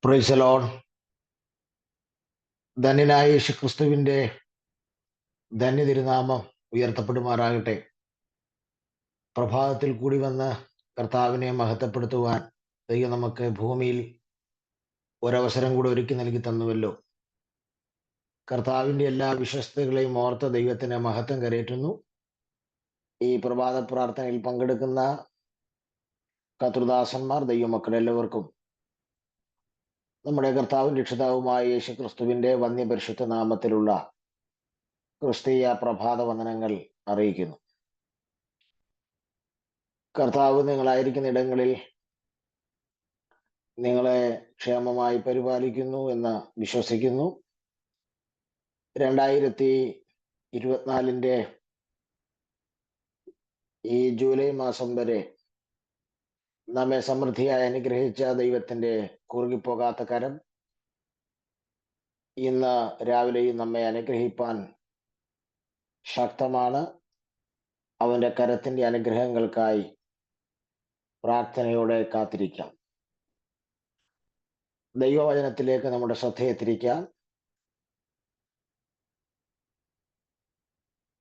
Praise the Lord. ധന്യനായ യേശുക്രിസ്തുവിന്റെ ധന്യ തിരുനാമം ഉയർത്തപ്പെടുമാറാകട്ടെ. പ്രഭാതത്തിൽ കൂടി വന്ന് കർത്താവിനെ മഹത്വപ്പെടുത്തുവാൻ ദൈവം നമുക്ക് ഭൂമിയിൽ ഒരവസരം കൂടെ ഒരുക്കി നൽകി തന്നുവല്ലോ. കർത്താവിന്റെ എല്ലാ വിശ്വസ്തകളെയും ഓർത്ത് ദൈവത്തിന് മഹത്വം കരയറ്റുന്നു. ഈ പ്രഭാത പ്രാർത്ഥനയിൽ പങ്കെടുക്കുന്ന കർത്തൃദാസന്മാർ, ദൈവമക്കളെല്ലാവർക്കും നമ്മുടെ കർത്താവും രക്ഷിതാവുമായ യേശുക്രിസ്തുവിന്റെ വന്യപരിശുദ്ധ നാമത്തിലുള്ള ക്രിസ്തീയ പ്രഭാത വന്ദനങ്ങൾ അറിയിക്കുന്നു. കർത്താവ് നിങ്ങളായിരിക്കുന്ന ഇടങ്ങളിൽ നിങ്ങളെ ക്ഷേമമായി പരിപാലിക്കുന്നു എന്ന് വിശ്വസിക്കുന്നു. 2024 ഈ ജൂലൈ മാസം വരെ നമ്മെ സമൃദ്ധിയായി അനുഗ്രഹിച്ച ദൈവത്തിന്റെ കുറുകിപ്പോകാത്ത കരം ഇന്ന് രാവിലെയും നമ്മെ അനുഗ്രഹിപ്പാൻ ശക്തമാണ്. അവന്റെ കരത്തിന്റെ അനുഗ്രഹങ്ങൾക്കായി പ്രാർത്ഥനയോടെ കാത്തിരിക്കാം. ദൈവവചനത്തിലേക്ക് നമ്മുടെ ശ്രദ്ധയെ തിരിക്കാം.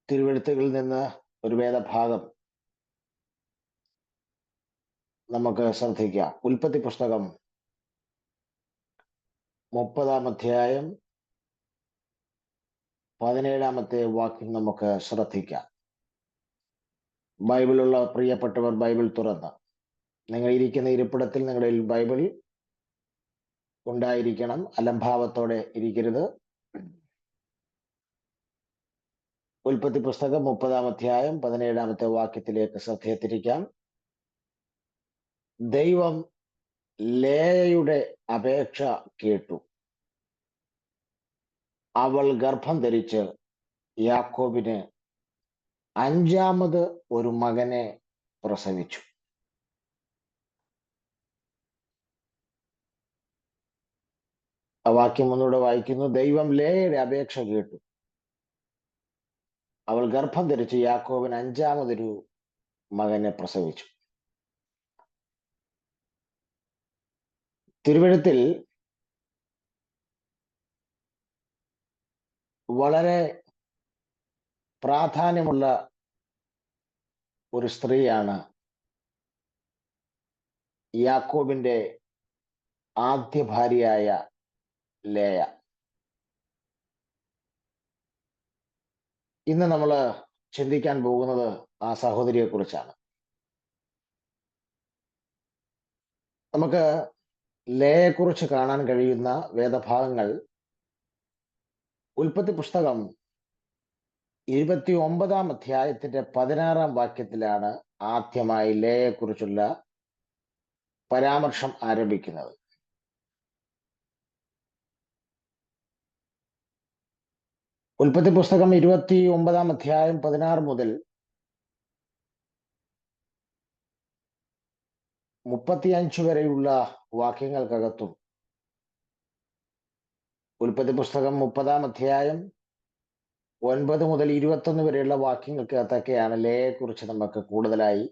തിരുവെഴുത്തുകളിൽ നിന്ന് ഒരു വേദഭാഗം നമുക്ക് ശ്രദ്ധിക്കാം. ഉൽപ്പത്തി പുസ്തകം 30-ാം അധ്യായം 17-ാമത്തെ വാക്യം നമുക്ക് ശ്രദ്ധിക്കാം. ബൈബിളുള്ള പ്രിയപ്പെട്ടവർ ബൈബിൾ തുറന്ന് നിങ്ങൾ ഇരിക്കുന്ന ഇരിപ്പിടത്തിൽ നിങ്ങളുടെ ബൈബിൾ ഉണ്ടായിരിക്കണം. അലംഭാവത്തോടെ ഇരിക്കരുത്. ഉൽപ്പത്തി പുസ്തകം 30-ാം അധ്യായം 17-ാമത്തെ വാക്യത്തിലേക്ക് ശ്രദ്ധയെ തിരിക്കാം. ദൈവം ലേയയുടെ അപേക്ഷ കേട്ടു. അവൾ ഗർഭം ധരിച്ച് യാക്കോബിന് 5ാമത് ഒരു മകനെ പ്രസവിച്ചു. ആ വാക്യം ഒന്നുകൂടെ വായിക്കുന്നു. ദൈവം ലേയയുടെ അപേക്ഷ കേട്ടു. അവൾ ഗർഭം ധരിച്ച് യാക്കോബിന് 5ാമതൊരു മകനെ പ്രസവിച്ചു. തിരുവെഴുത്തിൽ വളരെ പ്രാധാന്യമുള്ള ഒരു സ്ത്രീയാണ് യാക്കോബിന്റെ ആദ്യ ഭാര്യയായ ലേയ. ഇന്ന് നമ്മൾ ചിന്തിക്കാൻ പോകുന്നത് ആ സഹോദരിയെ കുറിച്ചാണ്. നമുക്ക് ലേയയെക്കുറിച്ച് കാണാൻ കഴിയുന്ന വേദഭാഗങ്ങൾ ഉൽപ്പത്തി പുസ്തകം 29-ാം അധ്യായത്തിന്റെ 16-ാം വാക്യത്തിലാണ് ആദ്യമായി ലേയയെക്കുറിച്ചുള്ള പരാമർശം ആരംഭിക്കുന്നത്. ഉൽപ്പത്തി പുസ്തകം 29-ാം അധ്യായം 16 മുതൽ 35 വരെയുള്ള വാക്യങ്ങൾക്കകത്തും ഉൽപ്പത്തി പുസ്തകം 30-ാം അധ്യായം 9 മുതൽ 21 വരെയുള്ള വാക്യങ്ങൾക്കകത്തൊക്കെയാണ് ലേയയെക്കുറിച്ച് നമുക്ക് കൂടുതലായി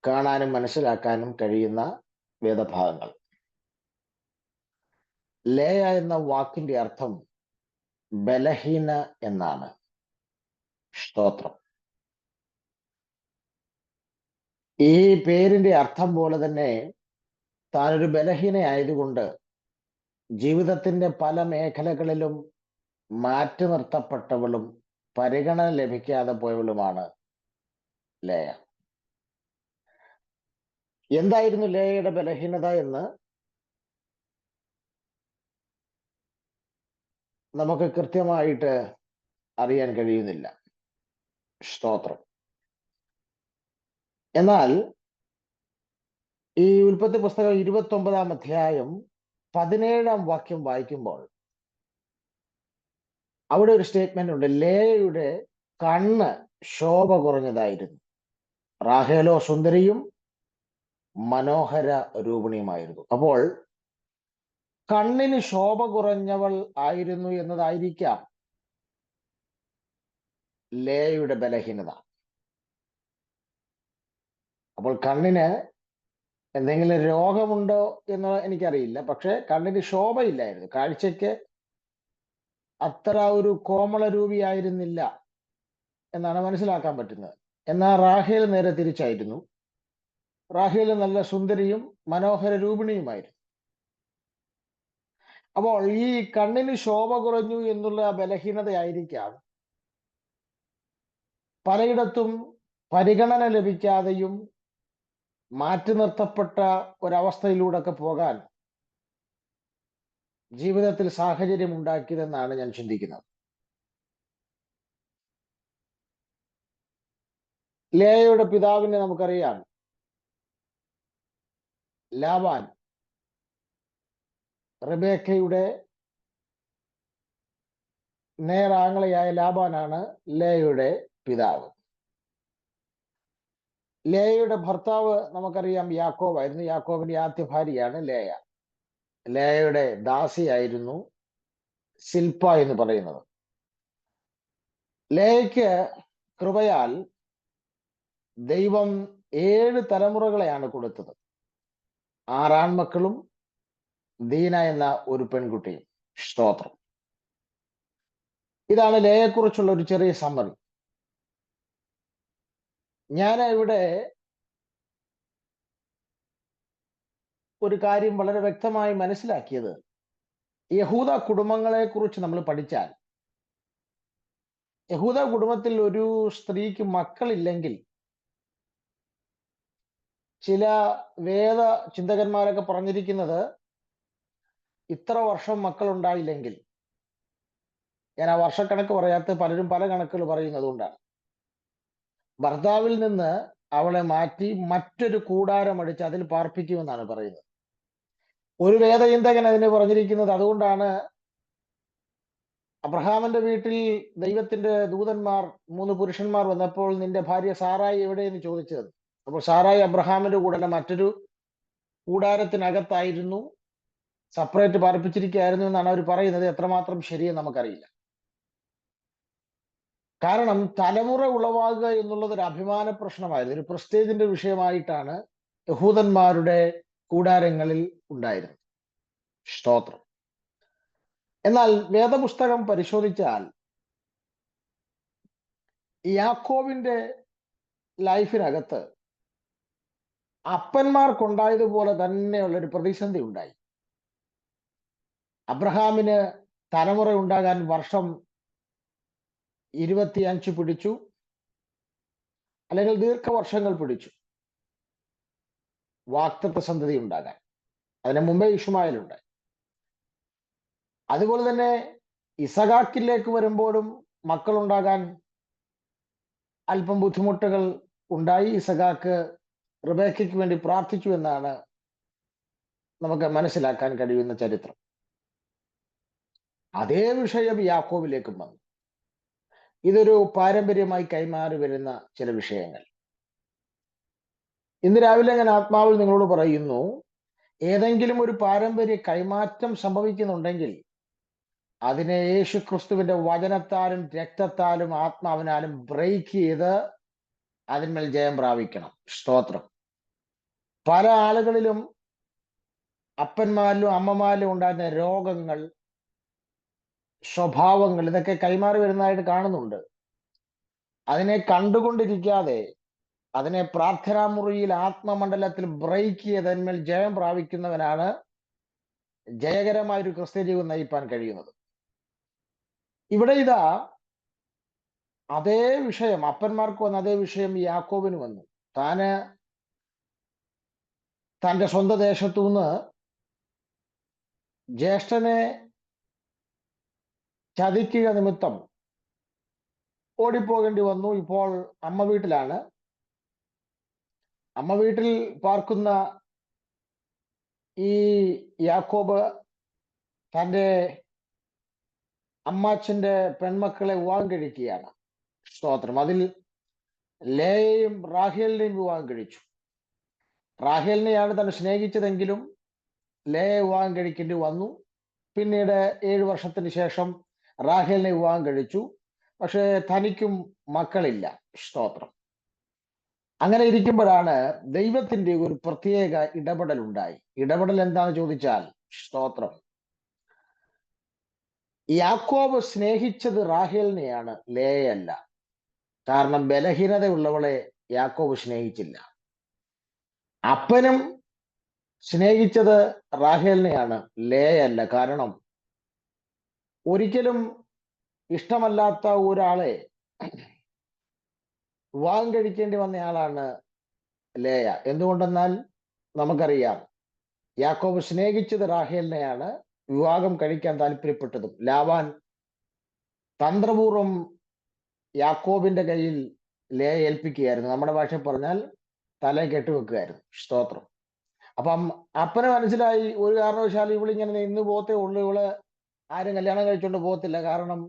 കാണാനും മനസ്സിലാക്കാനും കഴിയുന്ന വേദഭാഗങ്ങൾ. ലേയ എന്ന വാക്കിന്റെ അർത്ഥം ബലഹീന എന്നാണ്. സ്തോത്രം. ഈ പേരിന്റെ അർത്ഥം പോലെ തന്നെ താനൊരു ബലഹീനയായതുകൊണ്ട് ജീവിതത്തിന്റെ പല മേഖലകളിലും മാറ്റി നിർത്തപ്പെട്ടവളും പരിഗണന ലഭിക്കാതെ പോയവളുമാണ് ലേയ. എന്തായിരുന്നു ലേയയുടെ ബലഹീനത എന്ന് നമുക്ക് കൃത്യമായിട്ട് അറിയാൻ കഴിയുന്നില്ല. സ്തോത്രം. എന്നാൽ ഈ ഉൽപ്പത്തി പുസ്തകം 29-ാം അധ്യായം 17-ാം വാക്യം വായിക്കുമ്പോൾ അവിടെ ഒരു സ്റ്റേറ്റ്മെന്റ് ഉണ്ട്. ലേയയുടെ കണ്ണ് ശോഭ കുറഞ്ഞതായിരുന്നു. റാഹേലോ സുന്ദരിയും മനോഹര രൂപിണിയുമായിരുന്നു. അപ്പോൾ കണ്ണിന് ശോഭ കുറഞ്ഞവൾ ആയിരുന്നു എന്നതായിരിക്കാം ലേയയുടെ ബലഹീനത. അപ്പോൾ കണ്ണിന് എന്തെങ്കിലും രോഗമുണ്ടോ എന്ന് എനിക്കറിയില്ല. പക്ഷെ കണ്ണിന് ശോഭയില്ലായിരുന്നു. കാഴ്ചയ്ക്ക് അത്ര ഒരു കോമളരൂപിയായിരുന്നില്ല എന്നാണ് മനസ്സിലാക്കാൻ പറ്റുന്നത്. എന്നാൽ റാഹേൽ നേരെ തിരിച്ചായിരുന്നു. റാഹേൽ നല്ല സുന്ദരിയും മനോഹര രൂപിണിയുമായിരുന്നു. അപ്പോൾ ഈ കണ്ണിന് ശോഭ കുറഞ്ഞു എന്നുള്ള ബലഹീനതയായിരിക്കാം പലയിടത്തും പരിഗണന ലഭിക്കാതെയും മാറ്റി നിർത്തപ്പെട്ട ഒരവസ്ഥയിലൂടെയൊക്കെ പോകാൻ ജീവിതത്തിൽ സാഹചര്യം ഉണ്ടാക്കിയതെന്നാണ് ഞാൻ ചിന്തിക്കുന്നത്. ലേയയുടെ പിതാവിനെ നമുക്കറിയാം, ലാബാൻ. റബേക്കയുടെ നേരാങ്ങളയായ ലാബാനാണ് ലേയയുടെ പിതാവ്. ലേയയുടെ ഭർത്താവ് നമുക്കറിയാം യാക്കോബായിരുന്നു. യാക്കോബിന്റെ ആദ്യ ഭാര്യയാണ് ലേയ. ലേയയുടെ ദാസിയായിരുന്നു സിൽപ്പ എന്ന് പറയുന്നത്. ലേയയ്ക്ക് കൃപയാൽ ദൈവം 7 തലമുറകളെയാണ് കൊടുത്തത്. 6 ആൺമക്കളും ദീന എന്ന ഒരു പെൺകുട്ടിയും. സ്തോത്രം. ഇതാണ് ലേയെക്കുറിച്ചുള്ള ഒരു ചെറിയ സമ്മറി. ഞാൻ ഇവിടെ ഒരു കാര്യം വളരെ വ്യക്തമായി മനസ്സിലാക്കിയത്, യഹൂദ കുടുംബങ്ങളെ കുറിച്ച് നമ്മൾ പഠിച്ചാൽ, യഹൂദ കുടുംബത്തിൽ ഒരു സ്ത്രീക്ക് മക്കളില്ലെങ്കിൽ ചില വേദ ചിന്തകന്മാരൊക്കെ പറഞ്ഞിരിക്കുന്നത്, ഇത്ര വർഷം മക്കൾ ഉണ്ടായില്ലെങ്കിൽ, ഞാൻ ആ വർഷക്കണക്ക് പറയാത്ത, പലരും പല കണക്കുകൾ പറയുന്നത് കൊണ്ടാണ്, ഭർത്താവിൽ നിന്ന് അവളെ മാറ്റി മറ്റൊരു കൂടാരം അടിച്ച് അതിൽ പാർപ്പിക്കുമെന്നാണ് പറയുന്നത്. ഒരു വേദചിന്തകൻ അതിനെ പറഞ്ഞിരിക്കുന്നത് അതുകൊണ്ടാണ്, അബ്രഹാമിന്റെ വീട്ടിൽ ദൈവത്തിന്റെ ദൂതന്മാർ 3 പുരുഷന്മാർ വന്നപ്പോൾ നിന്റെ ഭാര്യ സാറായി എവിടെയെന്ന് ചോദിച്ചത്. അപ്പോൾ സാറായി അബ്രഹാമിന്റെ കൂടെ മറ്റൊരു കൂടാരത്തിനകത്തായിരുന്നു, സെപ്പറേറ്റ് പാർപ്പിച്ചിരിക്കുകയായിരുന്നു എന്നാണ് അവർ പറയുന്നത്. എത്രമാത്രം ശരിയെന്ന് നമുക്കറിയില്ല. കാരണം തലമുറ ഉളവാകുക എന്നുള്ളത് ഒരു അഭിമാന പ്രശ്നമായിരുന്നു, ഒരു പ്രസ്റ്റേജിന്റെ വിഷയമായിട്ടാണ് യഹൂദന്മാരുടെ കൂടാരങ്ങളിൽ ഉണ്ടായിരുന്നത്. സ്തോത്രം. എന്നാൽ വേദപുസ്തകം പരിശോധിച്ചാൽ യാക്കോബിന്റെ ലൈഫിനകത്ത് അപ്പന്മാർക്കുണ്ടായതുപോലെ തന്നെയുള്ള ഒരു പ്രതിസന്ധി ഉണ്ടായി. അബ്രഹാമിന് തലമുറ ഉണ്ടാകാൻ വർഷം 25 പിടിച്ചു, അല്ലെങ്കിൽ ദീർഘവർഷങ്ങൾ പിടിച്ചു വാഗ്ദത്ത സന്തതി ഉണ്ടാകാൻ. അതിന് മുമ്പേ ഇഷ്മായേലുണ്ടായി. അതുപോലെ തന്നെ ഇസഹാക്കിലേക്ക് വരുമ്പോഴും മക്കളുണ്ടാകാൻ അല്പം ബുദ്ധിമുട്ടുകൾ ഉണ്ടായി. ഇസഹാക്ക് റിബേക്കയ്ക്ക് വേണ്ടി പ്രാർത്ഥിച്ചു എന്നാണ് നമുക്ക് മനസ്സിലാക്കാൻ കഴിയുന്ന ചരിത്രം. അതേ വിഷയം യാക്കോബിലേക്കും വന്നു. ഇതൊരു പാരമ്പര്യമായി കൈമാറി വരുന്ന ചില വിഷയങ്ങൾ. ഇന്ന് രാവിലെ ഞാൻ ആത്മാവിൽ നിങ്ങളോട് പറയുന്നു, ഏതെങ്കിലും ഒരു പാരമ്പര്യ കൈമാറ്റം സംഭവിക്കുന്നുണ്ടെങ്കിൽ അതിനെ യേശു ക്രിസ്തുവിന്റെ വചനത്താലും രക്തത്താലും ആത്മാവിനാലും ബ്രേക്ക് ചെയ്ത് അതിന്മേൽ ജയം പ്രാപിക്കണം. സ്തോത്രം. പല ആളുകളിലും അപ്പന്മാരിലും അമ്മമാരിലും ഉണ്ടായിരുന്ന രോഗങ്ങൾ, സ്വഭാവങ്ങൾ, ഇതൊക്കെ കൈമാറി വരുന്നതായിട്ട് കാണുന്നുണ്ട്. അതിനെ കണ്ടുകൊണ്ടിരിക്കാതെ അതിനെ പ്രാർത്ഥനാ മുറിയിൽ ആത്മമണ്ഡലത്തിൽ ബ്രേക്ക് ചെയ്ത് അതിന്മേൽ ജയം പ്രാപിക്കുന്നവനാണ് ജയകരമായ ഒരു ക്രിസ്ത്യ ജീവിതം നയിപ്പാൻ കഴിയുന്നത്. ഇവിടെ ഇതാ അതേ വിഷയം അപ്പന്മാർക്ക് വന്ന അതേ വിഷയം യാക്കോബിന് വന്നു. തന്റെ സ്വന്തം ദേശത്തുനിന്ന് ജ്യേഷ്ഠനെ ചതിക്കുക നിമിത്തം ഓടിപ്പോകേണ്ടി വന്നു. ഇപ്പോൾ അമ്മ വീട്ടിലാണ്. അമ്മ വീട്ടിൽ പാർക്കുന്ന ഈ യാക്കോബ് തന്റെ അമ്മാച്ചന്റെ പെൺമക്കളെ വിവാഹം കഴിക്കുകയാണ്. സ്തോത്രം. അതിൽ ലേയയും റാഹേലിനെയും വിവാഹം കഴിച്ചു. റാഹേലിനെയാണ് താൻ സ്നേഹിച്ചതെങ്കിലും ലേയെ വിവാഹം കഴിക്കേണ്ടി വന്നു. പിന്നീട് 7 വർഷത്തിന് ശേഷം റാഹേലിനെ വിവാഹം കഴിച്ചു. പക്ഷെ തനിക്കും മക്കളില്ല. സ്തോത്രം. അങ്ങനെ ഇരിക്കുമ്പോഴാണ് ദൈവത്തിന്റെ ഒരു പ്രത്യേക ഇടപെടൽ ഉണ്ടായി. ഇടപെടൽ എന്താണെന്ന് ചോദിച്ചാൽ, സ്തോത്രം, യാക്കോബ് സ്നേഹിച്ചത് റാഹേലിനെയാണ്, ലേയല്ല. കാരണം ബലഹീനതയുള്ളവളെ യാക്കോബ് സ്നേഹിച്ചില്ല. അപ്പനും സ്നേഹിച്ചത് റാഹേലിനെയാണ്, ലേയല്ല. കാരണം ഒരിക്കലും ഇഷ്ടമല്ലാത്ത ഒരാളെ വിവാഹം കഴിക്കേണ്ടി വന്നയാളാണ് ലേയ. എന്തുകൊണ്ടെന്നാൽ നമുക്കറിയാം, യാക്കോബ് സ്നേഹിച്ചത് റാഹേലിനെയാണ്, വിവാഹം കഴിക്കാൻ താല്പര്യപ്പെട്ടതും ലാബാൻ തന്ത്രപൂർവം യാക്കോബിന്റെ കയ്യിൽ ലേയ ഏൽപ്പിക്കുകയായിരുന്നു. നമ്മുടെ ഭാഷ പറഞ്ഞാൽ തല കെട്ടുവെക്കുകയായിരുന്നു. സ്തോത്രം. അപ്പം അപ്പന് മനസ്സിലായി, ഒരു കാരണവശാലും ഇവളിങ്ങനെ നിന്ന് പോകത്തേ ഉള്ളൂ, ഇവള് ആരും കല്യാണം കഴിച്ചോണ്ട് പോകത്തില്ല. കാരണം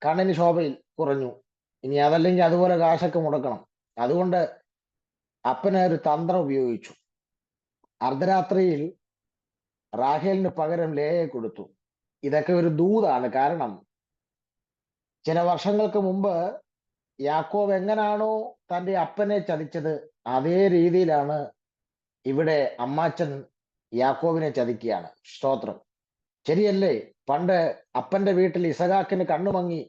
കണ്ണിന് ശോഭയിൽ കുറഞ്ഞു. ഇനി അതല്ലെങ്കിൽ അതുപോലെ കാശൊക്കെ മുടക്കണം. അതുകൊണ്ട് അപ്പന് ഒരു തന്ത്രം ഉപയോഗിച്ചു. അർദ്ധരാത്രിയിൽ റാഹേലിന് പകരം ലേയെ കൊടുത്തു. ഇതൊക്കെ ഒരു ദൂതാണ്. കാരണം ചില വർഷങ്ങൾക്ക് മുമ്പ് യാക്കോബ് എങ്ങനാണോ തന്റെ അപ്പനെ ചതിച്ചത്, അതേ രീതിയിലാണ് ഇവിടെ അമ്മാച്ചൻ യാക്കോബിനെ ചതിക്കുകയാണ്. സ്തോത്രം. ശരിയല്ലേ? പണ്ട് അപ്പന്റെ വീട്ടിൽ ഇസഹാക്കിന് കണ്ണുമങ്ങി,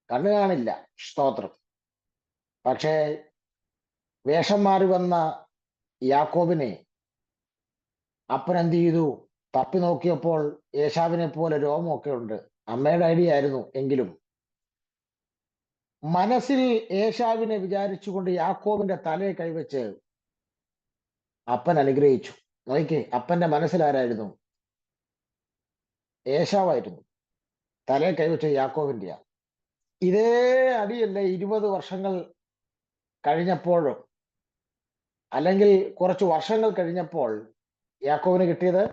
കണ്ണു കാണില്ല. സ്തോത്രം. പക്ഷേ വേഷം മാറി വന്ന യാക്കോബിനെ അപ്പൻ എന്ത് ചെയ്തു? തപ്പി നോക്കിയപ്പോൾ ഏശാവിനെ പോലെ രോമമൊക്കെ ഉണ്ട്. അമ്മയുടെ ഐഡിയ ആയിരുന്നു. എങ്കിലും മനസ്സിൽ ഏശാവിനെ വിചാരിച്ചുകൊണ്ട് യാക്കോബിന്റെ തലയെ കൈവച്ച് അപ്പൻ അനുഗ്രഹിച്ചു. നോക്കിക്കേ, അപ്പന്റെ മനസ്സിലാരായിരുന്നു? ഏശാവായിരുന്നു. തലയെ കൈവച്ച യാക്കോബിന്റെയാ. ഇതേ അടിയല്ലേ 20 വർഷങ്ങൾ കഴിഞ്ഞപ്പോഴും, അല്ലെങ്കിൽ കുറച്ച് വർഷങ്ങൾ കഴിഞ്ഞപ്പോൾ യാക്കോബിന് കിട്ടിയത്?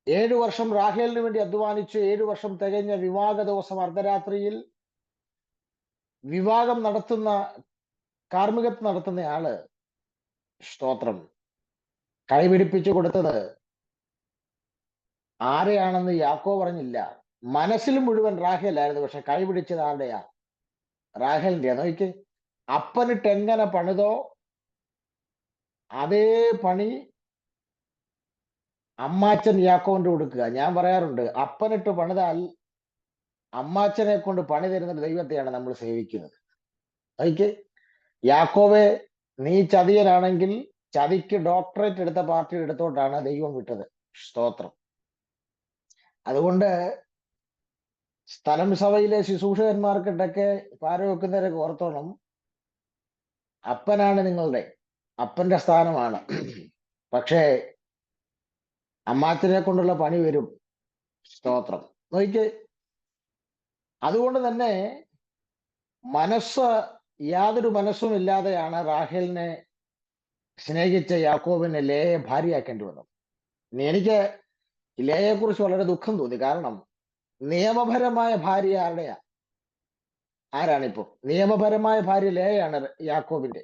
7 വർഷം റാഹേലിന് വേണ്ടി അധ്വാനിച്ച് 7 വർഷം തികഞ്ഞ വിവാഹ ദിവസം അർദ്ധരാത്രിയിൽ വിവാഹം നടത്തുന്ന, കാർമ്മികത്വം നടത്തുന്ന ആള്, സ്തോത്രം, കൈപിടിപ്പിച്ചു കൊടുത്തത് ആരെയാണെന്ന് യാക്കോബ് പറഞ്ഞില്ല. മനസ്സിൽ മുഴുവൻ റാഹേലായിരുന്നു. പക്ഷെ കൈപിടിച്ചത് ആരുടെയാ? റാഹേലിന്റെയാ. നോക്കിക്കേ, അപ്പനിട്ട് എങ്ങനെ പണിതോ അതേ പണി അമ്മാച്ചൻ യാക്കോബിന്റെ കൊടുക്കുക. ഞാൻ പറയാറുണ്ട്, അപ്പനിട്ട് പണിതാൽ അമ്മാച്ചനെ കൊണ്ട് പണി തരുന്ന ദൈവത്തെയാണ് നമ്മൾ സേവിക്കുന്നത്. നോക്കിക്കേ, യാക്കോബെ, നീ ചതിയനാണെങ്കിൽ ചതിക്ക് ഡോക്ടറേറ്റ് എടുത്ത പാർട്ടി എടുത്തോട്ടാണ് ദൈവം വിട്ടത്. സ്തോത്രം. അതുകൊണ്ട് സ്ഥലം സഭയിലെ ശുശ്രൂഷകന്മാർക്കിട്ടൊക്കെ പാര വെക്കുന്നവരൊക്കെ ഓർത്തോണം, അപ്പനാണ് നിങ്ങളുടെ, അപ്പന്റെ സ്ഥാനമാണ്. പക്ഷേ അമ്മാച്ചനെ കൊണ്ടുള്ള പണി വരും. സ്തോത്രം. നോക്കിക്കേ, അതുകൊണ്ട് തന്നെ യാതൊരു മനസ്സും ഇല്ലാതെയാണ് റാഹേലിനെ സ്നേഹിച്ച യാക്കോബിനെ ലേയെ ഭാര്യയാക്കേണ്ടി വന്നത്. എനിക്ക് ലേയെ കുറിച്ച് വളരെ ദുഃഖം തോന്നി. കാരണം നിയമപരമായ ഭാര്യ ആരുടെയാ? ആരാണിപ്പോ നിയമപരമായ ഭാര്യ? ലേയാണ്, യാക്കോബിന്റെ.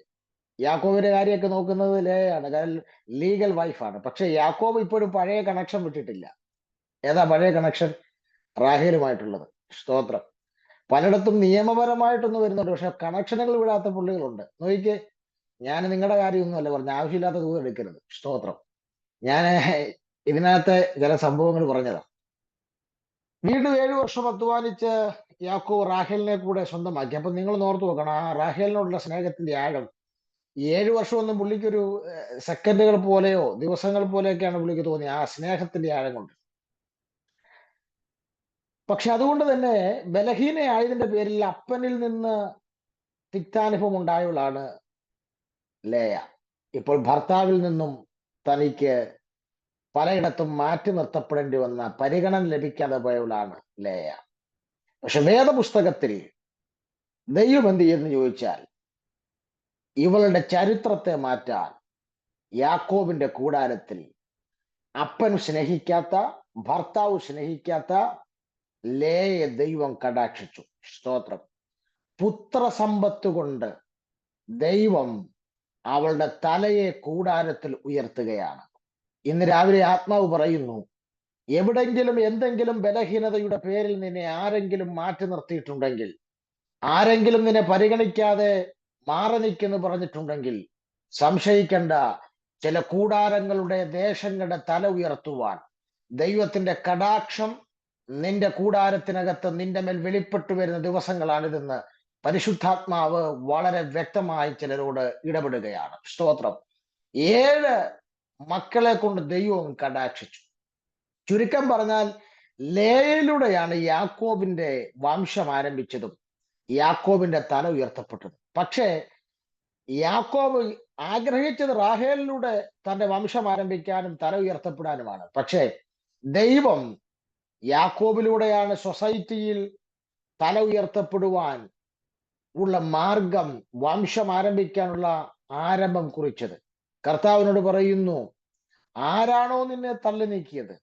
യാക്കോബിന്റെ കാര്യമൊക്കെ നോക്കുന്നത് ലേയാണ്, കാരണം ലീഗൽ വൈഫാണ്. പക്ഷെ യാക്കോബ് ഇപ്പോഴും പഴയ കണക്ഷൻ വിട്ടിട്ടില്ല. ഏതാ പഴയ കണക്ഷൻ? റാഹേലുമായിട്ടുള്ളത്. സ്തോത്രം. പലയിടത്തും നിയമപരമായിട്ടൊന്നും വരുന്നുണ്ട്, പക്ഷെ കണക്ഷനുകൾ വിടാത്ത പുള്ളികളുണ്ട്. നോക്കിക്കേ, ഞാൻ നിങ്ങളുടെ കാര്യമൊന്നുമല്ല പറഞ്ഞ, ആവശ്യമില്ലാത്ത ദൂരം എടുക്കരുത്. സ്തോത്രം. ഞാൻ ഇതിനകത്തെ ചില സംഭവങ്ങൾ പറഞ്ഞതാ. വീണ്ടും 7 വർഷം അധ്വാനിച്ച് യാക്കോബ് റാഹേലിനെ കൂടെ സ്വന്തമാക്കി. അപ്പൊ നിങ്ങൾ ഓർത്തു നോക്കണം, ആ റാഹേലിനോടുള്ള സ്നേഹത്തിന്റെ ആഴം. 7 വർഷമൊന്നും പുള്ളിക്കൊരു സെക്കൻഡുകൾ പോലെയോ ദിവസങ്ങൾ പോലെയൊക്കെയാണ് പുള്ളിക്ക് തോന്നി, ആ സ്നേഹത്തിന്റെ ആഴം കൊണ്ട്. പക്ഷെ അതുകൊണ്ട് തന്നെ ബലഹീനയായതിന്റെ പേരിൽ അപ്പനിൽ നിന്ന് തിക്താനുഭവം ഉണ്ടായവളാണ് ലേയ. ഇപ്പോൾ ഭർത്താവിൽ നിന്നും തനിക്ക് പലയിടത്തും മാറ്റി നിർത്തപ്പെടേണ്ടി വന്ന, പരിഗണന ലഭിക്കാതെ പോയവളാണ് ലേയ. പക്ഷെ വേദപുസ്തകത്തിൽ ദൈവം എന്ത് ചെയ്യുന്നു ചോദിച്ചാൽ, ഇവളുടെ ചരിത്രത്തെ മാറ്റാൻ യാക്കോബിന്റെ കൂടാരത്തിൽ അപ്പൻ സ്നേഹിക്കാത്ത, ഭർത്താവ് സ്നേഹിക്കാത്ത ലേയെ ദൈവം കടാക്ഷിച്ചു. സ്തോത്രം. പുത്രസമ്പത്ത് കൊണ്ട് ദൈവം അവളുടെ തലയെ കൂടാരത്തിൽ ഉയർത്തുകയാണ്. ഇന്ന് രാവിലെ ആത്മാവ് പറയുന്നു, എവിടെങ്കിലും എന്തെങ്കിലും ബലഹീനതയുടെ പേരിൽ നിന്നെ ആരെങ്കിലും മാറ്റി നിർത്തിയിട്ടുണ്ടെങ്കിൽ, ആരെങ്കിലും നിന്നെ പരിഗണിക്കാതെ മാറി നിൽക്കെന്ന് പറഞ്ഞിട്ടുണ്ടെങ്കിൽ സംശയിക്കണ്ട. ചില കൂടാരങ്ങളുടെ ദേശങ്ങളുടെ തല ഉയർത്തുവാൻ ദൈവത്തിന്റെ കടാക്ഷം നിന്റെ കൂടാരത്തിനകത്ത് നിന്റെ മേൽ വെളിപ്പെട്ടു വരുന്ന ദിവസങ്ങളാണിതെന്ന് പരിശുദ്ധാത്മാവ് വളരെ വ്യക്തമായി ചിലരോട് ഇടപെടുകയാണ്. സ്തോത്രം. 7 മക്കളെ കൊണ്ട് ദൈവം കടാക്ഷിച്ചു. ചുരുക്കം പറഞ്ഞാൽ ലേയിലൂടെയാണ് യാക്കോബിന്റെ വംശം ആരംഭിച്ചതും യാക്കോബിന്റെ തല ഉയർത്തപ്പെട്ടതും. പക്ഷേ യാക്കോബ് ആഗ്രഹിച്ചത് റാഹേലിലൂടെ തന്റെ വംശം ആരംഭിക്കാനും തല ഉയർത്തപ്പെടാനുമാണ്. പക്ഷേ ദൈവം യാക്കോബിലൂടെയാണ് സൊസൈറ്റിയിൽ തല ഉയർത്തപ്പെടുവാൻ ഉള്ള മാർഗം, വംശം ആരംഭിക്കാനുള്ള ആരംഭം കുറിച്ചത്. കർത്താവിനോട് പറയുന്നു, ആരാണോ നിന്നെ തള്ളി നീക്കിയത്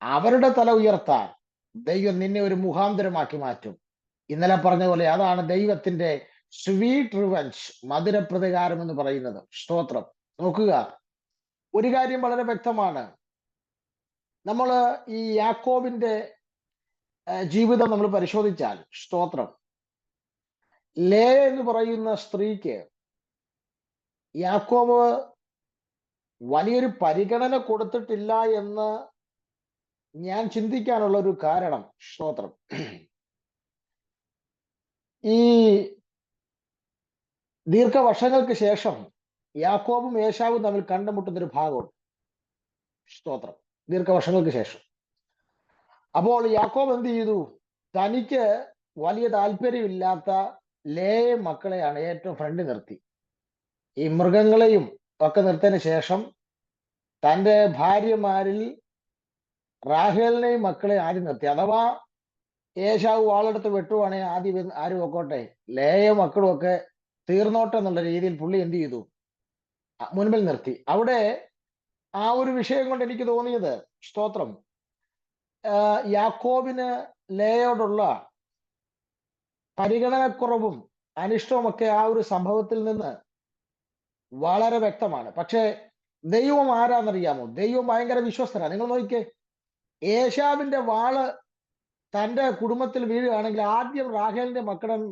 അവരുടെ തല ഉയർത്താൻ ദൈവം നിന്നെ ഒരു മുഖാന്തരമാക്കി മാറ്റും. ഇന്നലെ പറഞ്ഞ പോലെ അതാണ് ദൈവത്തിന്റെ സ്വീറ്റ് റിവഞ്ച്, മധുര പ്രതികാരം എന്ന് പറയുന്നത്. സ്തോത്രം. നോക്കുക, ഒരു കാര്യം വളരെ വ്യക്തമാണ്. നമ്മൾ ഈ യാക്കോബിന്റെ ജീവിതം നമ്മൾ പരിശോധിച്ചാൽ, സ്തോത്രം, ലേ എന്ന് പറയുന്ന സ്ത്രീക്ക് യാക്കോബ് വലിയൊരു പരിഗണന കൊടുത്തിട്ടില്ല എന്ന് ഞാൻ ചിന്തിക്കാനുള്ള ഒരു കാരണം, സ്തോത്രം, ഈ ദീർഘവർഷങ്ങൾക്ക് ശേഷം യാക്കോബും ഏശാവും തമ്മിൽ കണ്ടുമുട്ടുന്ന ഒരു ഭാഗമുണ്ട്. സ്തോത്രം. ദീർഘവർഷങ്ങൾക്ക് ശേഷം. അപ്പോൾ യാക്കോബ് എന്ത് ചെയ്തു? തനിക്ക് വലിയ താല്പര്യമില്ലാത്ത ലേയ മക്കളെയാണ് ഏറ്റവും ഫ്രണ്ടിൽ നിർത്തി. ഈ മൃഗങ്ങളെയും ഒക്കെ നിർത്തിയതിനു ശേഷം തൻ്റെ ഭാര്യമാരിൽ റാഹേലിനെയും മക്കളെ ആദ്യം നിർത്തി. അഥവാ ഏശാവ് വാളെടുത്ത് വെട്ടുവാണെങ്കിൽ ആദ്യം ആരും വെക്കോട്ടെ, ലേയ മക്കളും ഒക്കെ തീർന്നോട്ടെ എന്നുള്ള രീതിയിൽ പുള്ളി എന്ത് ചെയ്തു? മുൻപിൽ നിർത്തി. അവിടെ ആ ഒരു വിഷയം കൊണ്ട് എനിക്ക് തോന്നിയത്, സ്തോത്രം, യാക്കോബിന് ലേയോടുള്ള പരിഗണനക്കുറവും അനിഷ്ടവുമൊക്കെ ആ ഒരു സംഭവത്തിൽ നിന്ന് വളരെ വ്യക്തമാണ്. പക്ഷേ ദൈവം ആരാന്നറിയാമോ? ദൈവം ഭയങ്കര വിശ്വസ്തനാണ്. നിങ്ങൾ നോക്കിക്കേ, ഏശാവിന്റെ വാള് തന്റെ കുടുംബത്തിൽ വീഴുകയാണെങ്കിൽ ആദ്യം റാഹേലിന്റെ മക്കളുടെ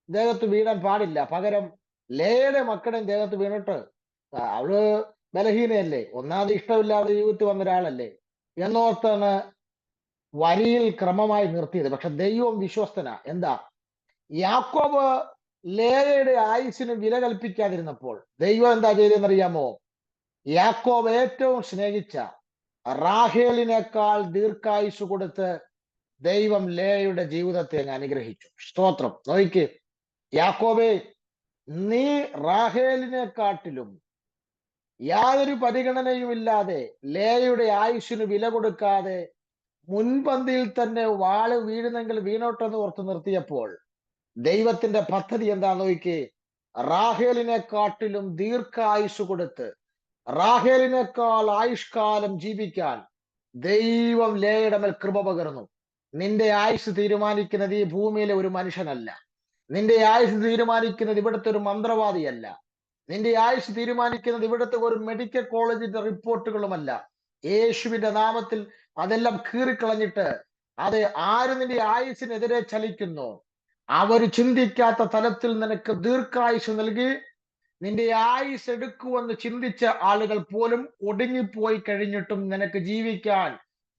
ദേഹത്ത് വീഴാൻ പാടില്ല. പകരം ലേയുടെ മക്കളുടെ ദേഹത്ത് വീണിട്ട്, അവള് ബലഹീനയല്ലേ, ഒന്നാമത് ഇഷ്ടമില്ലാതെ ജീവിതത്തിൽ വന്ന ഒരാളല്ലേ എന്നോർത്താണ് വരിയിൽ ക്രമമായി നിർത്തിയത്. പക്ഷെ ദൈവം വിശ്വസ്തനാ. എന്താ? യാക്കോബ് ലേയയുടെ ആയുസിന് വില കൽപ്പിക്കാതിരുന്നപ്പോൾ ദൈവം എന്താ ചെയ്തെന്നറിയാമോ? യാക്കോബ് ഏറ്റവും സ്നേഹിച്ച റാഹേലിനേക്കാൾ ദീർഘായുസ് കൊടുത്ത് ദൈവം ലേയയുടെ ജീവിതത്തെ അങ്ങ് അനുഗ്രഹിച്ചു. സ്തോത്രം. നോയിക്ക്, യാക്കോബേ, നീ റാഹേലിനെക്കാട്ടിലും യാതൊരു പരിഗണനയും ഇല്ലാതെ ലേയയുടെ ആയുസ്സിന് വില കൊടുക്കാതെ മുൻപന്തിയിൽ തന്നെ വാള് വീഴുന്നെങ്കിൽ വീണോട്ടെന്ന് ഓർത്ത് നിർത്തിയപ്പോൾ ദൈവത്തിന്റെ പദ്ധതി എന്താ നോക്കി? റാഹേലിനെക്കാട്ടിലും ദീർഘായുസ് കൊടുത്ത് റാഹേലിനേക്കാൾ ആയുഷ്കാലം ജീവിക്കാൻ ദൈവം ലേയുടെ മേൽ കൃപ പകർന്നു. നിന്റെ ആയുസ് തീരുമാനിക്കുന്നത് ഈ ഭൂമിയിലെ ഒരു മനുഷ്യനല്ല. നിന്റെ ആയുസ് തീരുമാനിക്കുന്നത് ഇവിടുത്തെ ഒരു മന്ത്രവാദിയല്ല. നിന്റെ ആയുസ് തീരുമാനിക്കുന്നത് ഇവിടുത്തെ ഒരു മെഡിക്കൽ കോളേജിന്റെ റിപ്പോർട്ടുകളുമല്ല. യേശുവിന്റെ നാമത്തിൽ അതെല്ലാം കീറിക്കളഞ്ഞിട്ട് അത് ആര് നിന്റെ ആയുസിനെതിരെ ചലിക്കുന്നു അവർ ചിന്തിക്കാത്ത തലത്തിൽ നിനക്ക് ദീർഘായുസ് നൽകി നിന്റെ ആയുസ് എടുക്കുമെന്ന് ചിന്തിച്ച ആളുകൾ പോലും ഒടുങ്ങിപ്പോയി കഴിഞ്ഞിട്ടും നിനക്ക് ജീവിക്കാൻ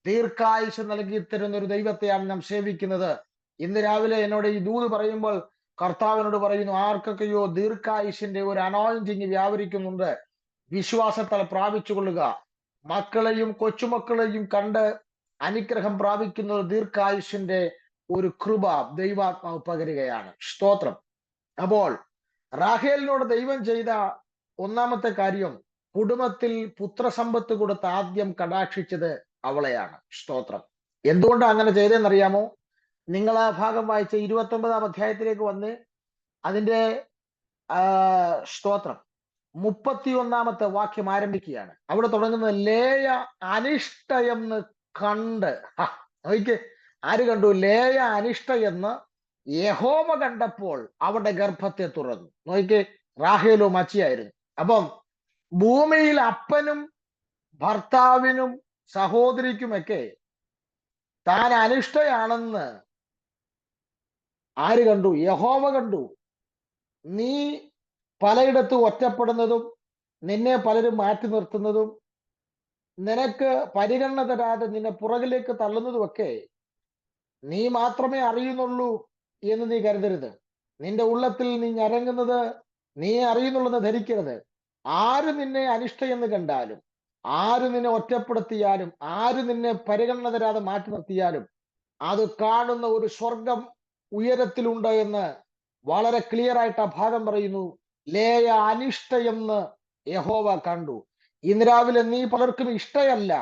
ദീർഘായുസ് നൽകി തരുന്ന ഒരു ദൈവത്തെയാണ് നാം സേവിക്കുന്നത്. ഇന്ന് രാവിലെ എന്നോട് ഈ ദൂത് പറയുമ്പോൾ കർത്താവിനോട് പറയുന്നു, ആർക്കൊക്കെയോ ദീർഘായുസിന്റെ ഒരു അനോയിന്റിങ് വ്യാപരിക്കുന്നുണ്ട്, വിശ്വാസത്താൽ പ്രാപിച്ചു കൊള്ളുക. മക്കളെയും കൊച്ചുമക്കളെയും കണ്ട് അനുഗ്രഹം പ്രാപിക്കുന്ന ഒരു ദീർഘായുസിന്റെ ഒരു കൃപ ദൈവാത്മാവ് പകരുകയാണ്. സ്തോത്രം. അപ്പോൾ റാഹേലിനോട് ദൈവം ചെയ്ത ഒന്നാമത്തെ കാര്യം, കുടുംബത്തിൽ പുത്രസമ്പത്ത് കൊടുത്ത് ആദ്യം കടാക്ഷിച്ചത് അവളെയാണ്. സ്തോത്രം. എന്തുകൊണ്ടാണ് അങ്ങനെ ചെയ്തതെന്നറിയാമോ? നിങ്ങൾ ആ ഭാഗം വായിച്ച 29-ാം അധ്യായത്തിലേക്ക് വന്ന് അതിന്റെ സ്തോത്രം 31-ാമത്തെ വാക്യം ആരംഭിക്കുകയാണ്. അവിടെ തുടങ്ങുന്നത് ലേയ അനിഷ്ടയെന്ന് കണ്ട്. നോക്കിക്കേ, ആര് കണ്ടു? ലേയ അനിഷ്ടയെന്ന് യഹോവ കണ്ടപ്പോൾ അവരുടെ ഗർഭത്തെ തുറന്നു. നോക്കിക്കേ, റാഹേലോ മച്ചിയായിരുന്നു. അപ്പം ഭൂമിയിൽ അപ്പനും ഭർത്താവിനും സഹോദരിക്കുമൊക്കെ താൻ അനിഷ്ടയാണെന്ന് ആര് കണ്ടു? യഹോവ കണ്ടു. നീ പലയിടത്തും ഒറ്റപ്പെടുന്നതും നിന്നെ പലരും മാറ്റി നിർത്തുന്നതും നിനക്ക് പരിഗണന തരാതെ നിന്നെ പുറകിലേക്ക് തള്ളുന്നതുമൊക്കെ നീ മാത്രമേ അറിയുന്നുള്ളൂ എന്ന് നീ കരുതരുത്. നിന്റെ ഉള്ളത്തിൽ നീ ഞരങ്ങുന്നത് നീ അറിയുന്നുള്ളെന്ന് ധരിക്കരുത്. ആര് നിന്നെ അനിഷ്ട എന്ന് കണ്ടാലും, ആര് നിന്നെ ഒറ്റപ്പെടുത്തിയാലും, ആര് നിന്നെ പരിഗണന തരാതെ മാറ്റി നിർത്തിയാലും അത് കാണുന്ന ഒരു സ്വർഗം ഉയരത്തിലുണ്ട് എന്ന് വളരെ ക്ലിയർ ആയിട്ട് ആ ഭാഗം പറയുന്നു. ലേയ അനിഷ്ടയെന്ന് യഹോവ കണ്ടു. ഇന്ന് രാവിലെ നീ പലർക്കും ഇഷ്ടയല്ല,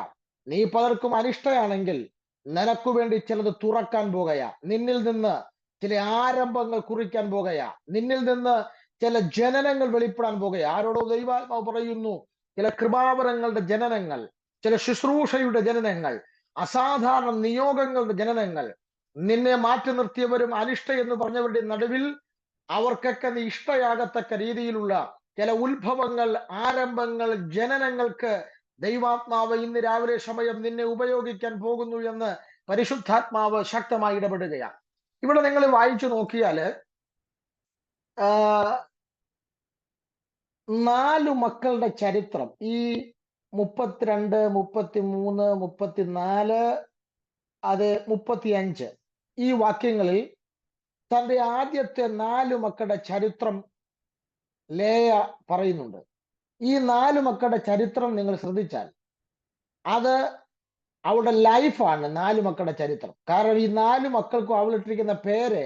നീ പലർക്കും അനിഷ്ടയാണെങ്കിൽ നിനക്ക് വേണ്ടി ചിലത് തുറക്കാൻ പോകുകയാ. നിന്നിൽ നിന്ന് ചില ആരംഭങ്ങൾ കുറിക്കാൻ പോകുകയാ. നിന്നിൽ നിന്ന് ചില ജനനങ്ങൾ വെളിപ്പെടാൻ പോകുകയാ. ആരോടോ ദൈവാത്മാവ് പറയുന്നു, ചില കൃപാവരങ്ങളുടെ ജനനങ്ങൾ, ചില ശുശ്രൂഷയുടെ ജനനങ്ങൾ, അസാധാരണ നിയോഗങ്ങളുടെ ജനനങ്ങൾ, നിന്നെ മാറ്റി നിർത്തിയവരും അനിഷ്ട എന്ന് പറഞ്ഞവരുടെ നടുവിൽ അവർക്കൊക്കെ നീ ഇഷ്ടയാകത്തക്ക രീതിയിലുള്ള ചില ഉത്ഭവങ്ങൾ, ആരംഭങ്ങൾ, ജനനങ്ങൾക്ക് ദൈവാത്മാവ് ഇന്ന് രാവിലെ സമയം നിന്നെ ഉപയോഗിക്കാൻ പോകുന്നു എന്ന് പരിശുദ്ധാത്മാവ് ശക്തമായി ഇടപെടുകയാണ്. ഇവിടെ നിങ്ങൾ വായിച്ചു നോക്കിയാല് 4 മക്കളുടെ ചരിത്രം ഈ 32, 33, 34, അത് 35 ഈ വാക്യങ്ങളിൽ തന്റെ ആദ്യത്തെ 4 മക്കളുടെ ചരിത്രം ലേയ പറയുന്നുണ്ട്. ഈ 4 മക്കളുടെ ചരിത്രം നിങ്ങൾ ശ്രദ്ധിച്ചാൽ അത് അവളുടെ ലൈഫാണ്. 4 മക്കളുടെ ചരിത്രം. കാരണം ഈ 4 മക്കൾക്കും അവളിട്ടിരിക്കുന്ന പേര്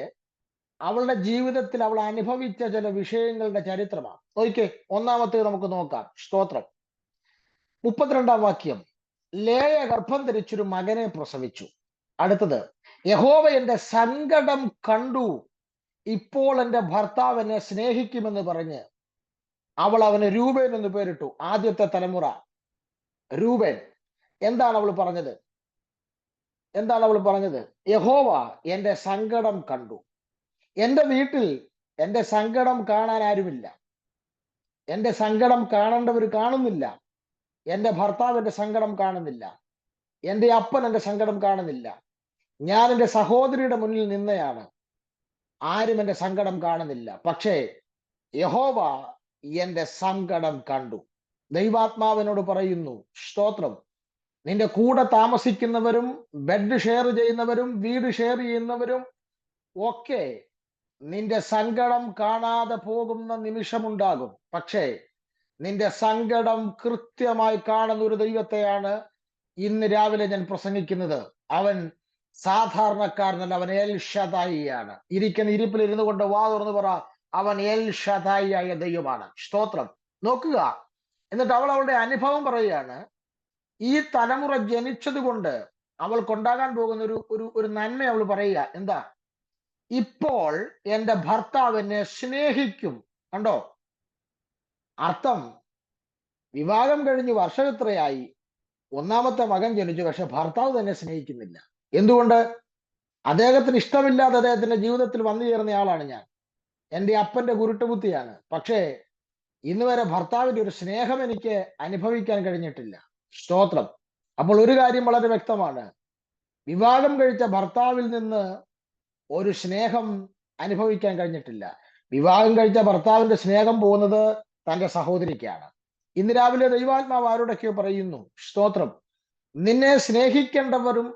അവളുടെ ജീവിതത്തിൽ അവൾ അനുഭവിച്ച ചില വിഷയങ്ങളുടെ ചരിത്രമാണ്. ഓക്കെ, ഒന്നാമത്തേത് നമുക്ക് നോക്കാം. സ്തോത്രം. 32 വാക്യം, ലേയ ഗർഭം ധരിച്ചൊരു മകനെ പ്രസവിച്ചു. അടുത്തത്, യഹോവ എന്റെ സങ്കടം കണ്ടു, ഇപ്പോൾ എന്റെ ഭർത്താവ് എന്നെ സ്നേഹിക്കുമെന്ന് പറഞ്ഞ് അവൾ അവന് രൂപേൻ എന്ന് പേരിട്ടു. ആദ്യത്തെ തലമുറ രൂപേൻ. എന്താണ് അവൾ പറഞ്ഞത്? യഹോവ എന്റെ സങ്കടം കണ്ടു. എന്റെ വീട്ടിൽ എന്റെ സങ്കടം കാണാൻ ആരുമില്ല. എന്റെ സങ്കടം കാണേണ്ടവർ കാണുന്നില്ല. എന്റെ ഭർത്താവ് എന്റെ സങ്കടം കാണുന്നില്ല. എന്റെ അപ്പൻ എന്റെ സങ്കടം കാണുന്നില്ല. ഞാൻ എന്റെ സഹോദരിയുടെ മുന്നിൽ നിന്നയാണ്. ആരും എന്റെ സങ്കടം കാണുന്നില്ല. പക്ഷേ യഹോവ എന്റെ സങ്കടം കണ്ടു. ദൈവാത്മാവിനോട് പറയുന്നു, സ്തോത്രം, നിന്റെ കൂടെ താമസിക്കുന്നവരും ബെഡ് ഷെയർ ചെയ്യുന്നവരും വീട് ഷെയർ ചെയ്യുന്നവരും ഒക്കെ നിന്റെ സങ്കടം കാണാതെ പോകുന്ന നിമിഷമുണ്ടാകും. പക്ഷേ നിന്റെ സങ്കടം കൃത്യമായി കാണുന്ന ഒരു ദൈവത്തെയാണ് ഇന്ന് രാവിലെ ഞാൻ പ്രസംഗിക്കുന്നത്. അവൻ സാധാരണക്കാരനല്ല, അവൻ എൽ ഷദായിയാണ്. ഇരിക്കുന്ന ഇരിപ്പിൽ ഇരുന്നു കൊണ്ട് വാ തുറന്ന് പറ, അവൻ എൽ ഷദായിയായ ദൈവമാണ്. സ്തോത്രം. നോക്കുക, എന്നിട്ട് അവൾ അവളുടെ അനുഭവം പറയുകയാണ്. ഈ തലമുറ ജനിച്ചത് കൊണ്ട് അവൾക്കുണ്ടാകാൻ പോകുന്ന ഒരു നന്മ അവൾ പറയുക. എന്താ? ഇപ്പോൾ എന്റെ ഭർത്താവ് എന്നെ സ്നേഹിക്കും. കണ്ടോ? അർത്ഥം, വിവാഹം കഴിഞ്ഞ് വർഷം എത്രയായി, ഒന്നാമത്തെ മകൻ ജനിച്ചു, പക്ഷെ ഭർത്താവ് തന്നെ സ്നേഹിക്കുന്നില്ല. എന്തുകൊണ്ട്? അദ്ദേഹത്തിന് ഇഷ്ടമില്ലാതെ അദ്ദേഹത്തിന്റെ ജീവിതത്തിൽ വന്നു ചേർന്ന ആളാണ് ഞാൻ. എൻ്റെ അപ്പന്റെ കുരുട്ടുബുദ്ധിയാണ്. പക്ഷേ ഇന്ന് വരെ ഭർത്താവിന്റെ ഒരു സ്നേഹം എനിക്ക് അനുഭവിക്കാൻ കഴിഞ്ഞിട്ടില്ല. സ്തോത്രം. അപ്പോൾ ഒരു കാര്യം വളരെ വ്യക്തമാണ്, വിവാഹം കഴിച്ച ഭർത്താവിൽ നിന്ന് ഒരു സ്നേഹം അനുഭവിക്കാൻ കഴിഞ്ഞിട്ടില്ല. വിവാഹം കഴിച്ച ഭർത്താവിന്റെ സ്നേഹം പോകുന്നത് തന്റെ സഹോദരിക്കാണ്. ഇന്ന് രാവിലെ ദൈവാത്മാവ് ആരോടൊക്കെയോ പറയുന്നു, സ്തോത്രം, നിന്നെ സ്നേഹിക്കേണ്ടവരും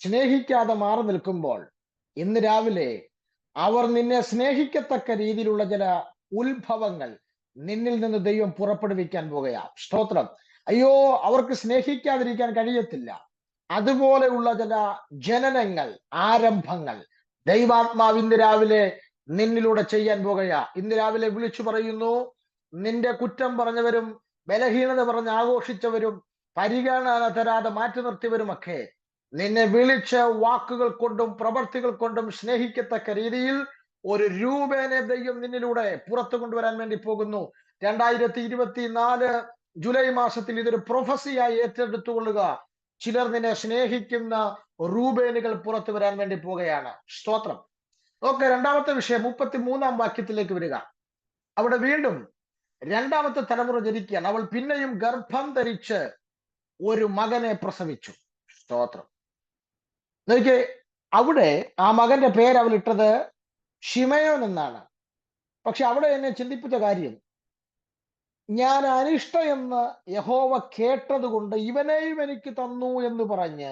സ്നേഹിക്കാതെ മാറി നിൽക്കുമ്പോൾ ഇന്ന് രാവിലെ അവർ നിന്നെ സ്നേഹിക്കത്തക്ക രീതിയിലുള്ള ചില ഉത്ഭവങ്ങൾ നിന്നിൽ നിന്ന് ദൈവം പുറപ്പെടുവിക്കാൻ പോകുകയാ. സ്തോത്രം. അയ്യോ, അവർക്ക് സ്നേഹിക്കാതിരിക്കാൻ കഴിയത്തില്ല. അതുപോലെയുള്ള ചില ജനനങ്ങൾ, ആരംഭങ്ങൾ ദൈവാത്മാവ് ഇന്ന് രാവിലെ നിന്നിലൂടെ ചെയ്യാൻ പോകുകയാ. ഇന്ന് രാവിലെ വിളിച്ചു പറയുന്നു, നിന്റെ കുറ്റം പറഞ്ഞവരും ബലഹീനത പറഞ്ഞ് ആഘോഷിച്ചവരും പരിഗണന തരാതെ മാറ്റി നിർത്തിയവരുമൊക്കെ നിന്നെ വിളിച്ച വാക്കുകൾ കൊണ്ടും പ്രവർത്തികൾ കൊണ്ടും സ്നേഹിക്കത്തക്ക രീതിയിൽ ഒരു രൂപേണ ദൈവം നിന്നിലൂടെ പുറത്തു കൊണ്ടുവരാൻ വേണ്ടി പോകുന്നു. 2024 ജൂലൈ മാസത്തിൽ ഇതൊരു പ്രൊഫസിയായി ഏറ്റെടുത്തുകൊള്ളുക. ചിലർ നിന്നെ സ്നേഹിക്കുന്ന റൂബേനുകൾ പുറത്തു വരാൻ വേണ്ടി പോവുകയാണ്. സ്തോത്രം. ഓക്കെ, രണ്ടാമത്തെ വിഷയം 33 വാക്യത്തിലേക്ക് വരിക. അവിടെ വീണ്ടും രണ്ടാമത്തെ തലമുറ ജനിക്കുകയാണ്. അവൾ പിന്നെയും ഗർഭം ധരിച്ച് ഒരു മകനെ പ്രസവിച്ചു. സ്തോത്രം. നോക്കിയേ, അവിടെ ആ മകന്റെ പേര് അവൾ ഇട്ടത് ഷിമയോൻ എന്നാണ്. പക്ഷെ അവിടെ എന്നെ ചിന്തിപ്പിച്ച കാര്യം, ഞാൻ അനിഷ്ട എന്ന് യഹോവ കേട്ടത് കൊണ്ട് ഇവനെയും എനിക്ക് തന്നു എന്ന് പറഞ്ഞ്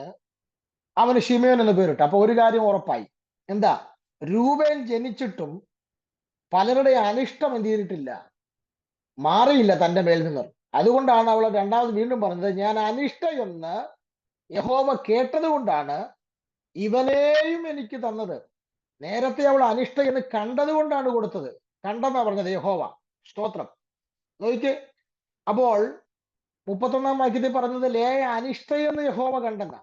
അവന് ശിമയോൻ എന്ന് പേരിട്ടു. അപ്പൊ ഒരു കാര്യം ഉറപ്പായി. എന്താ? രൂപേൻ ജനിച്ചിട്ടും പലരുടെ അനിഷ്ടം എന്ത് ചെയ്തിട്ടില്ല, മാറിയില്ല തന്റെ മേൽ നിന്ന്. അതുകൊണ്ടാണ് അവൾ രണ്ടാമത് വീണ്ടും പറഞ്ഞത്, ഞാൻ അനിഷ്ട എന്ന് യഹോവ കേട്ടത് കൊണ്ടാണ് ഇവനെയും എനിക്ക് തന്നത്. നേരത്തെ അവൾ അനിഷ്ട എന്ന് കണ്ടത് കൊണ്ടാണ് കൊടുത്തത്. കണ്ടെന്നാ പറഞ്ഞത് യഹോവ. സ്തോത്രം. നോക്കിക്കേ, അപ്പോൾ 31 വാക്യത്തിൽ പറഞ്ഞത് ലേയ അനിഷ്ട എന്ന് യഹോവ കണ്ടെന്ന.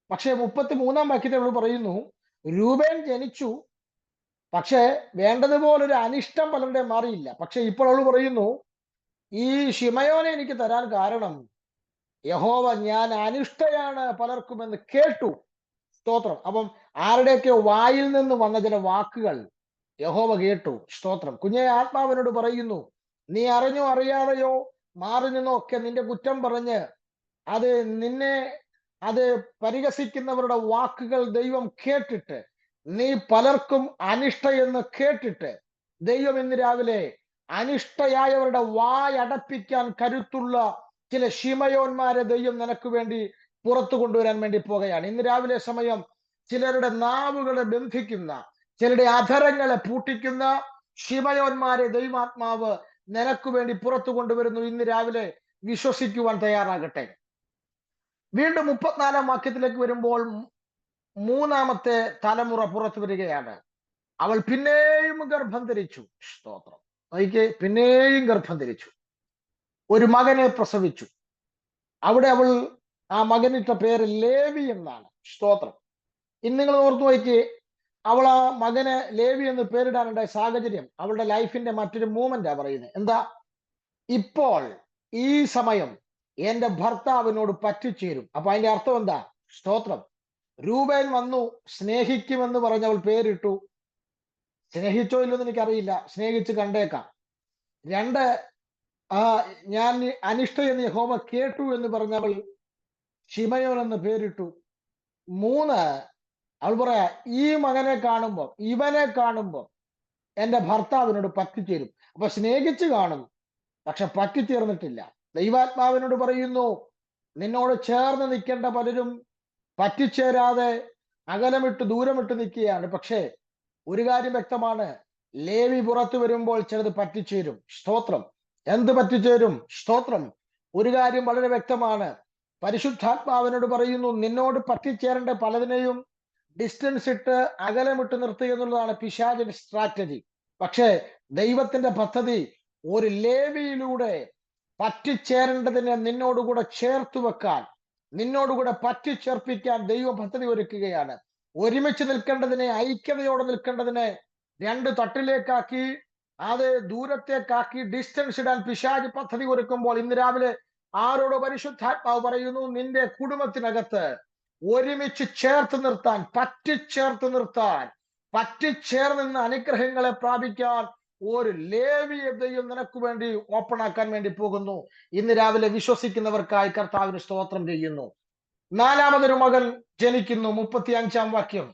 പക്ഷെ 33 വാക്യത്തിൽ അവൾ പറയുന്നു, രൂപേൻ ജനിച്ചു, പക്ഷെ വേണ്ടതുപോലൊരു അനിഷ്ടം പലരുടെ മാറിയില്ല. പക്ഷെ ഇപ്പോൾ അവൾ പറയുന്നു, ഈ ശിമയോനെ എനിക്ക് തരാൻ കാരണം യഹോവ ഞാൻ അനിഷ്ടയാണ് പലർക്കുമെന്ന് കേട്ടു. സ്തോത്രം. അപ്പം ആരുടെയൊക്കെ വായിൽ നിന്ന് വന്ന ചില വാക്കുകൾ യഹോവ കേട്ടു. സ്തോത്രം. കുഞ്ഞെ, ആത്മാവിനോട് പറയുന്നു, നീ അറിഞ്ഞോ അറിയാതെയോ മാറി നിന്നോ ഒക്കെ നിന്റെ കുറ്റം പറഞ്ഞ് അത് നിന്നെ അത് പരിഹസിക്കുന്നവരുടെ വാക്കുകൾ ദൈവം കേട്ടിട്ട്, നീ പലർക്കും അനിഷ്ട എന്ന് കേട്ടിട്ട്, ദൈവം ഇന്ന് രാവിലെ അനിഷ്ടയായവരുടെ വായടപ്പിക്കാൻ കരുത്തുള്ള ചില ശിമയോന്മാരെ ദൈവം നിനക്ക് വേണ്ടി പുറത്തു കൊണ്ടുവരാൻ വേണ്ടി പോകുകയാണ്. ഇന്ന് രാവിലെ സമയം ചിലരുടെ നാവുകളെ ബന്ധിക്കുന്ന, ചിലരുടെ അധരങ്ങളെ പൂട്ടിക്കുന്ന ശിമയോന്മാരെ ദൈവാത്മാവ് നിനക്ക് വേണ്ടി പുറത്തു കൊണ്ടുവരുന്നു. ഇന്ന് രാവിലെ വിശ്വസിക്കുവാൻ തയ്യാറാകട്ടെ. വീണ്ടും 34 വാക്യത്തിലേക്ക് വരുമ്പോൾ മൂന്നാമത്തെ തലമുറ പുറത്തു വരികയാണ്. അവൾ പിന്നെയും ഗർഭം ധരിച്ചു. സ്തോത്രം. നോക്കിക്കേ, പിന്നെയും ഗർഭം ധരിച്ചു, ഒരു മകനെ പ്രസവിച്ചു. അവിടെ അവൾ ആ മകനിട്ട പേര് ലേവി എന്നാണ്. സ്തോത്രം. ഇന്ന് നിങ്ങൾ ഓർത്തു നോക്കിയേ, അവൾ ആ മകന് ലേവി എന്ന് പേരിടാനുണ്ടായ സാഹചര്യം അവളുടെ ലൈഫിന്റെ മറ്റൊരു മൂവ്മെന്റാ പറയുന്നത്. എന്താ? ഇപ്പോൾ ഈ സമയം എന്റെ ഭർത്താവിനോട് പറ്റിച്ചേരും. അപ്പൊ അതിന്റെ അർത്ഥം എന്താ? സ്തോത്രം. രൂപേൻ വന്നു, സ്നേഹിക്കുമെന്ന് പറഞ്ഞവൾ പേരിട്ടു. സ്നേഹിച്ചോ ഇല്ലെന്ന് എനിക്കറിയില്ല, സ്നേഹിച്ച് കണ്ടേക്കാം. രണ്ട്, ഞാൻ അനിഷ്ട എന്ന് യഹോവ കേട്ടു എന്ന് പറഞ്ഞവൾ ശിമയോൻ എന്ന് പേരിട്ടു. 3, അവൾ പറയാ, ഈ മകനെ കാണുമ്പോ, ഇവനെ കാണുമ്പോ എന്റെ ഭർത്താവിനോട് പറ്റിച്ചേരും. അപ്പൊ സ്നേഹിച്ച് കാണും, പക്ഷെ പറ്റിച്ചേർന്നിട്ടില്ല. ദൈവാത്മാവിനോട് പറയുന്നു, നിന്നോട് ചേർന്ന് നിൽക്കേണ്ട പലരും പറ്റിച്ചേരാതെ അകലമിട്ട് ദൂരമിട്ട് നിൽക്കുകയാണ്. പക്ഷേ ഒരു കാര്യം വ്യക്തമാണ്, ലേവി പുറത്തു വരുമ്പോൾ ചിലത് പറ്റിച്ചേരും. സ്തോത്രം. എന്ത് പറ്റിച്ചേരും? സ്തോത്രം. ഒരു കാര്യം വളരെ വ്യക്തമാണ്, പരിശുദ്ധാത്മാവിനോട് പറയുന്നു, നിന്നോട് പറ്റിച്ചേരേണ്ട പലതിനെയും ഡിസ്റ്റൻസ് ഇട്ട് അകലമിട്ട് നിർത്തുക എന്നുള്ളതാണ് പിശാചിന്റെ സ്ട്രാറ്റജി. പക്ഷേ ദൈവത്തിന്റെ പദ്ധതി ഒരു ലേവിയിലൂടെ പറ്റിച്ചേരേണ്ടതിനെ നിന്നോടുകൂടെ ചേർത്ത് വെക്കാൻ, നിന്നോടുകൂടെ പറ്റിച്ചേർപ്പിക്കാൻ ദൈവ പദ്ധതി ഒരുക്കുകയാണ്. ഒരുമിച്ച് നിൽക്കേണ്ടതിനെ, ഐക്യതയോടെ നിൽക്കേണ്ടതിനെ രണ്ട് തട്ടിലേക്കാക്കി, അത് ദൂരത്തേക്കാക്കി ഡിസ്റ്റൻസ് ഇടാൻ പിശാച് പദ്ധതി ഒരുക്കുമ്പോൾ ഇന്ന് രാവിലെ ആരോട് പരിശുദ്ധാത്മാവ് പറയുന്നു, നിന്റെ കുടുംബത്തിനകത്ത് ഒരുമിച്ച് ചേർത്ത് നിർത്താൻ, പറ്റിച്ചേർത്ത് നിർത്താൻ, പറ്റിച്ചേർന്ന് അനുഗ്രഹങ്ങളെ പ്രാപിക്കാൻ ഒരു ലേവിയെ ദൈവം നിനക്ക് വേണ്ടി ഓപ്പൺ ആക്കാൻ വേണ്ടി പോകുന്നു. ഇന്ന് രാവിലെ വിശ്വസിക്കുന്നവർക്കായി കർത്താവിന് സ്തോത്രം ചെയ്യുന്നു. നാലാമതൊരു മകൻ ജനിക്കുന്നു. 35 വാക്യം.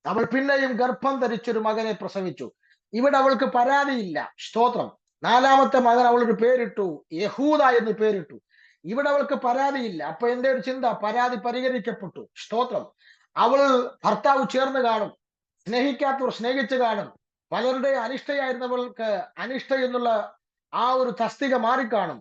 അവൾ പിന്നെയും ഗർഭം ധരിച്ചൊരു മകനെ പ്രസവിച്ചു. ഇവിടെ അവൾക്ക് പരാതിയില്ല. സ്തോത്രം. നാലാമത്തെ മകൻ അവളൊരു പേരിട്ടു, യഹൂദ എന്ന് പേരിട്ടു. ഇവിടെ അവൾക്ക് പരാതിയില്ല. അപ്പൊ എന്റെ ഒരു ചിന്ത, പരാതി പരിഹരിക്കപ്പെട്ടു. സ്തോത്രം. അവൾ ഭർത്താവ് ചേർന്ന് കാണും, സ്നേഹിക്കാത്തവർ സ്നേഹിച്ച് കാണും, പലരുടെ അനിഷ്ടയായിരുന്നവൾക്ക് അനിഷ്ട എന്നുള്ള ആ ഒരു തസ്തിക മാറിക്കാണും.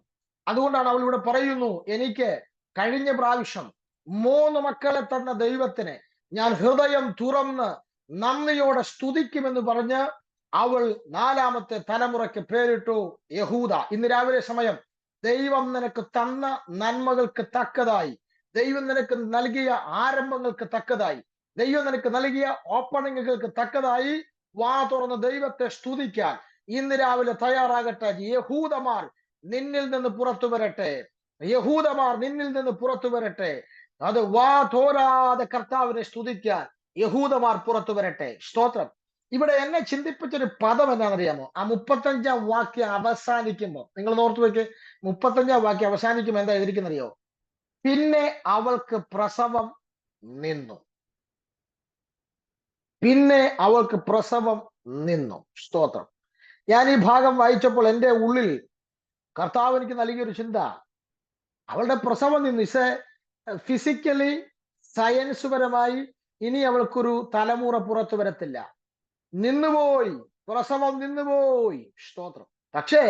അതുകൊണ്ടാണ് അവൾ ഇവിടെ പറയുന്നു, എനിക്ക് കഴിഞ്ഞ പ്രാവശ്യം 3 മക്കളെ തന്ന ദൈവത്തിന് ഞാൻ ഹൃദയം തുറന്ന് നന്ദിയോടെ സ്തുതിക്കുമെന്ന് പറഞ്ഞ് അവൾ നാലാമത്തെ തലമുറയ്ക്ക് പേരിട്ടു യഹൂദ. ഇന്ന് രാവിലെ സമയം ദൈവം നിനക്ക് തന്ന നന്മകൾക്ക് തക്കതായി, ദൈവം നിനക്ക് നൽകിയ ആരംഭങ്ങൾക്ക് തക്കതായി, ദൈവം നിനക്ക് നൽകിയ ഓപ്പണിങ്ങുകൾക്ക് തക്കതായി വാ തുറന്ന് ദൈവത്തെ സ്തുതിക്കാൻ ഇന്ന് രാവിലെ തയ്യാറാകട്ടെ. യഹൂദമാർ നിന്നിൽ നിന്ന് പുറത്തു വരട്ടെ. യഹൂദമാർ നിന്നിൽ നിന്ന് പുറത്തു വരട്ടെ. അത് വാ തോരാതെ കർത്താവിനെ സ്തുതിക്കാൻ യഹൂദമാർ പുറത്തു വരട്ടെ. സ്തോത്രം. ഇവിടെ എന്നെ ചിന്തിപ്പിച്ചൊരു പദം എന്നാണെന്നറിയാമോ? ആ 35 വാക്യം അവസാനിക്കുമ്പോ, നിങ്ങൾ ഓർത്തു വെക്ക്, 35 വാക്യം അവസാനിക്കുമ്പോ എന്താ എഴുതിയിരിക്കുന്നറിയോ? പിന്നെ അവൾക്ക് പ്രസവം നിന്നു. പിന്നെ അവൾക്ക് പ്രസവം നിന്നു. സ്തോത്രം. ഞാൻ ഈ ഭാഗം വായിച്ചപ്പോൾ എൻ്റെ ഉള്ളിൽ കർത്താവ് എനിക്ക് നൽകിയൊരു ചിന്ത, അവളുടെ പ്രസവം നിന്ന് ഫിസിക്കലി സയൻസ് പരമായി ഇനി അവൾക്കൊരു തലമുറ പുറത്തു വരത്തില്ല. നിന്നുപോയി, പ്രസവം നിന്നുപോയി. സ്തോത്രം. പക്ഷേ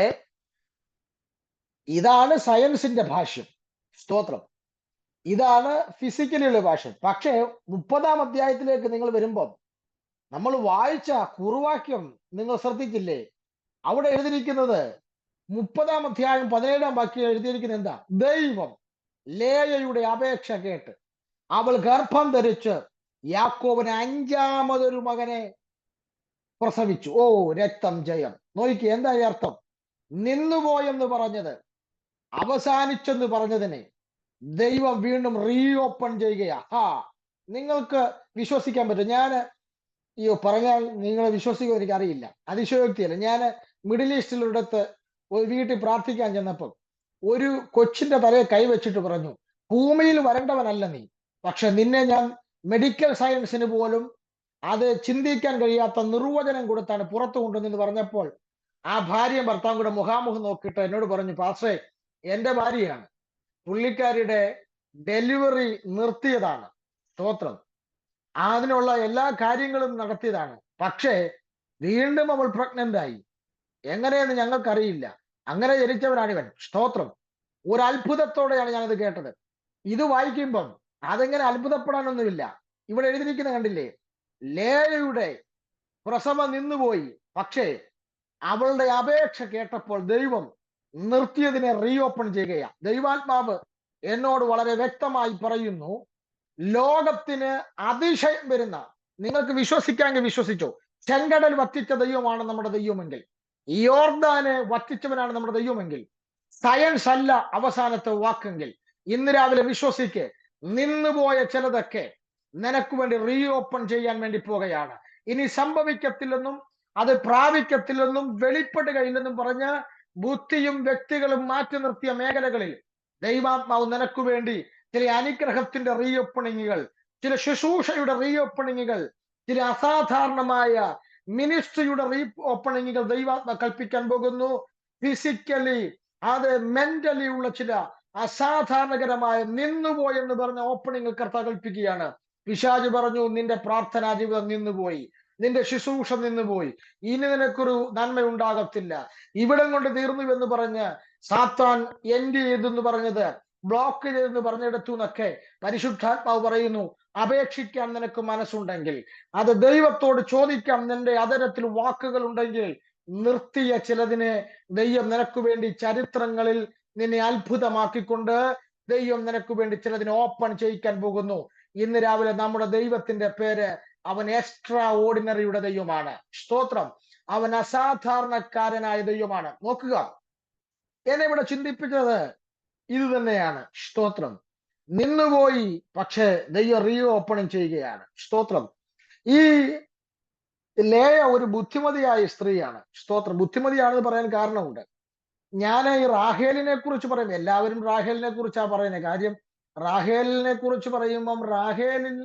ഇതാണ് സയൻസിന്റെ ഭാഷ്യം. സ്തോത്രം. ഇതാണ് ഫിസിക്കലിയുള്ള ഭാഷ്യം. പക്ഷേ 30-ാം അധ്യായത്തിലേക്ക് നിങ്ങൾ വരുമ്പം നമ്മൾ വായിച്ച കുറുവാക്യം നിങ്ങൾ ശ്രദ്ധിച്ചില്ലേ? അവിടെ എഴുതിയിരിക്കുന്നത് 30-ാം അധ്യായം 17-ാം വാക്യം എഴുതിയിരിക്കുന്നത് എന്താ? ദൈവം ലേയയുടെ അപേക്ഷ കേട്ട് അവൾ ഗർഭം ധരിച്ച് യാക്കോബിന് 5-മതൊരു മകനെ പ്രസവിച്ചു. ഓ രക്തം ജയം. നോക്കി, എന്താ ഈ അർത്ഥം? നിന്നുപോയെന്ന് പറഞ്ഞത്, അവസാനിച്ചെന്ന് പറഞ്ഞതിനെ ദൈവം വീണ്ടും റീഓപ്പൺ ചെയ്യുകയാ. നിങ്ങൾക്ക് വിശ്വസിക്കാൻ പറ്റും. ഞാൻ പറഞ്ഞാൽ നിങ്ങൾ വിശ്വസിക്കുമോ എനിക്കറിയില്ല, അതിശയോക്തിയല്ല. ഞാൻ മിഡിൽ ഈസ്റ്റിലൊരിടത്ത് ഒരു വീട്ടിൽ പ്രാർത്ഥിക്കാൻ ചെന്നപ്പോൾ ഒരു കൊച്ചിന്റെ തലയെ കൈവച്ചിട്ട് പറഞ്ഞു, ഭൂമിയിൽ വരേണ്ടവനല്ല നീ, പക്ഷെ നിന്നെ ഞാൻ മെഡിക്കൽ സയൻസിന് പോലും അത് ചിന്തിക്കാൻ കഴിയാത്ത നിർവചനം കൊടുത്താണ് പുറത്തു കൊണ്ടുവന്നെന്ന് പറഞ്ഞപ്പോൾ ആ ഭാര്യയും ഭർത്താവും കൂടെ മുഖാമുഖം നോക്കിയിട്ട് എന്നോട് പറഞ്ഞു, പാസ്റ്ററെ, എന്റെ ഭാര്യയാണ്, പുള്ളിക്കാരിയുടെ ഡെലിവറി നിർത്തിയതാണ്. സ്തോത്രം. അതിനുള്ള എല്ലാ കാര്യങ്ങളും നടത്തിയതാണ്. പക്ഷേ വീണ്ടും അവൾ പ്രഗ്നന്റ് ആയി. എങ്ങനെയെന്ന് ഞങ്ങൾക്കറിയില്ല. അങ്ങനെ ജനിച്ചവനാണ് ഇവൻ. സ്തോത്രം. ഒരു അത്ഭുതത്തോടെയാണ് ഞാനത് കേട്ടത്. ഇത് വായിക്കുമ്പം അതെങ്ങനെ അത്ഭുതപ്പെടാനൊന്നുമില്ല. ഇവിടെ എഴുതിയിരിക്കുന്ന കണ്ടില്ലേ? ലേയയുടെ പ്രസവം നിന്നുപോയി, പക്ഷേ അവളുടെ അപേക്ഷ കേട്ടപ്പോൾ ദൈവം നിർത്തിയതിനെ റീഓപ്പൺ ചെയ്യുകയാണ്. ദൈവാത്മാവ് എന്നോട് വളരെ വ്യക്തമായി പറയുന്നു, ലോകത്തിന് അതിശയം വരുന്ന, നിങ്ങൾക്ക് വിശ്വസിക്കാമെങ്കിൽ വിശ്വസിച്ചോ, ചെങ്കടൽ വറ്റിച്ച ദൈവമാണ് നമ്മുടെ ദൈവമെങ്കിൽ, യോർദാനെ വറ്റിച്ചവനാണ് നമ്മുടെ ദൈവമെങ്കിൽ, സയൻസ് അല്ല അവസാനത്തെ വാക്കെങ്കിൽ, ഇന്ന് രാവിലെ വിശ്വസിക്ക്, നിന്നുപോയ ചിലതൊക്കെ നിനക്ക് വേണ്ടി റീഓപ്പൺ ചെയ്യാൻ വേണ്ടി പോകുകയാണ്. ഇനി സംഭവിക്കത്തില്ലെന്നും അത് പ്രാപിക്കത്തില്ലെന്നും വെളിപ്പെടുകയില്ലെന്നും പറഞ്ഞ് ബുദ്ധിയും വ്യക്തികളും മാറ്റി നിർത്തിയ മേഖലകളിൽ ദൈവാത്മാവ് നിനക്ക് വേണ്ടി ചില അനുഗ്രഹത്തിന്റെ റീഓപ്പണിങ്ങുകൾ, ചില ശുശ്രൂഷയുടെ റീഓപ്പണിങ്ങുകൾ, ചില അസാധാരണമായ മിനിസ്ട്രിയുടെ റീഓപ്പണിങ്ങുകൾ ദൈവാത്മ കൽപ്പിക്കാൻ പോകുന്നു. ഫിസിക്കലി, അത് മെന്റലി ഉള്ള ചില അസാധാരണകരമായ നിന്നുപോയെന്ന് പറഞ്ഞ ഓപ്പണിംഗ് കർത്താവ് കൽപ്പിക്കുകയാണ്. പിശാച് പറഞ്ഞു, നിന്റെ പ്രാർത്ഥനാ ജീവിതം നിന്നുപോയി, നിന്റെ ശുശ്രൂഷ നിന്നുപോയി, ഇനി നിനക്കൊരു നന്മ ഉണ്ടാകത്തില്ല, ഇവിടം കൊണ്ട് തീർന്നു എന്ന് പറഞ്ഞ് സാത്താൻ എൻഡ് ചെയ്തെന്ന് പറഞ്ഞത്, ബ്ലോക്ക് ചെയ്തെന്ന് പറഞ്ഞെടുത്തു എന്നൊക്കെ പരിശുദ്ധാത്മാവ് പറയുന്നു. അപേക്ഷിക്കാൻ നിനക്ക് മനസ്സുണ്ടെങ്കിൽ, അത് ദൈവത്തോട് ചോദിക്കാം, നിന്റെ അതരത്തിൽ വാക്കുകൾ ഉണ്ടെങ്കിൽ, നിർത്തിയ ചിലതിനെ ദൈവം നിനക്ക് വേണ്ടി ചരിത്രങ്ങളിൽ നിന്നെ അത്ഭുതമാക്കിക്കൊണ്ട് ദൈവം നിനക്ക് വേണ്ടി ചിലതിനെ ഓപ്പൺ ചെയ്യിക്കാൻ പോകുന്നു. ഇന്ന് രാവിലെ നമ്മുടെ ദൈവത്തിന്റെ പേര്, അവൻ എക്സ്ട്രാ ഓർഡിനറിയുടെ ദൈവമാണ്. സ്തോത്രം. അവൻ അസാധാരണക്കാരനായ ദൈവമാണ്. നോക്കുക, എന്നെ ഇവിടെ ചിന്തിപ്പിച്ചത് ഇത് തന്നെയാണ്. സ്തോത്രം. നിന്നുപോയി, പക്ഷേ ദൈവം റീ ഓപ്പണിംഗ് ചെയ്യുകയാണ്. സ്തോത്രം. ഈ ലേയ ഒരു ബുദ്ധിമതിയായ സ്ത്രീയാണ്. സ്തോത്രം. ബുദ്ധിമതിയാണെന്ന് പറയാൻ കാരണമുണ്ട്. ഞാൻ ഈ റാഹേലിനെ കുറിച്ച് പറയും, എല്ലാവരും റാഹേലിനെ കുറിച്ചാ പറയുന്നത്. കാര്യം റാഹേലിനെ കുറിച്ച് പറയുമ്പം റാഹേലിൽ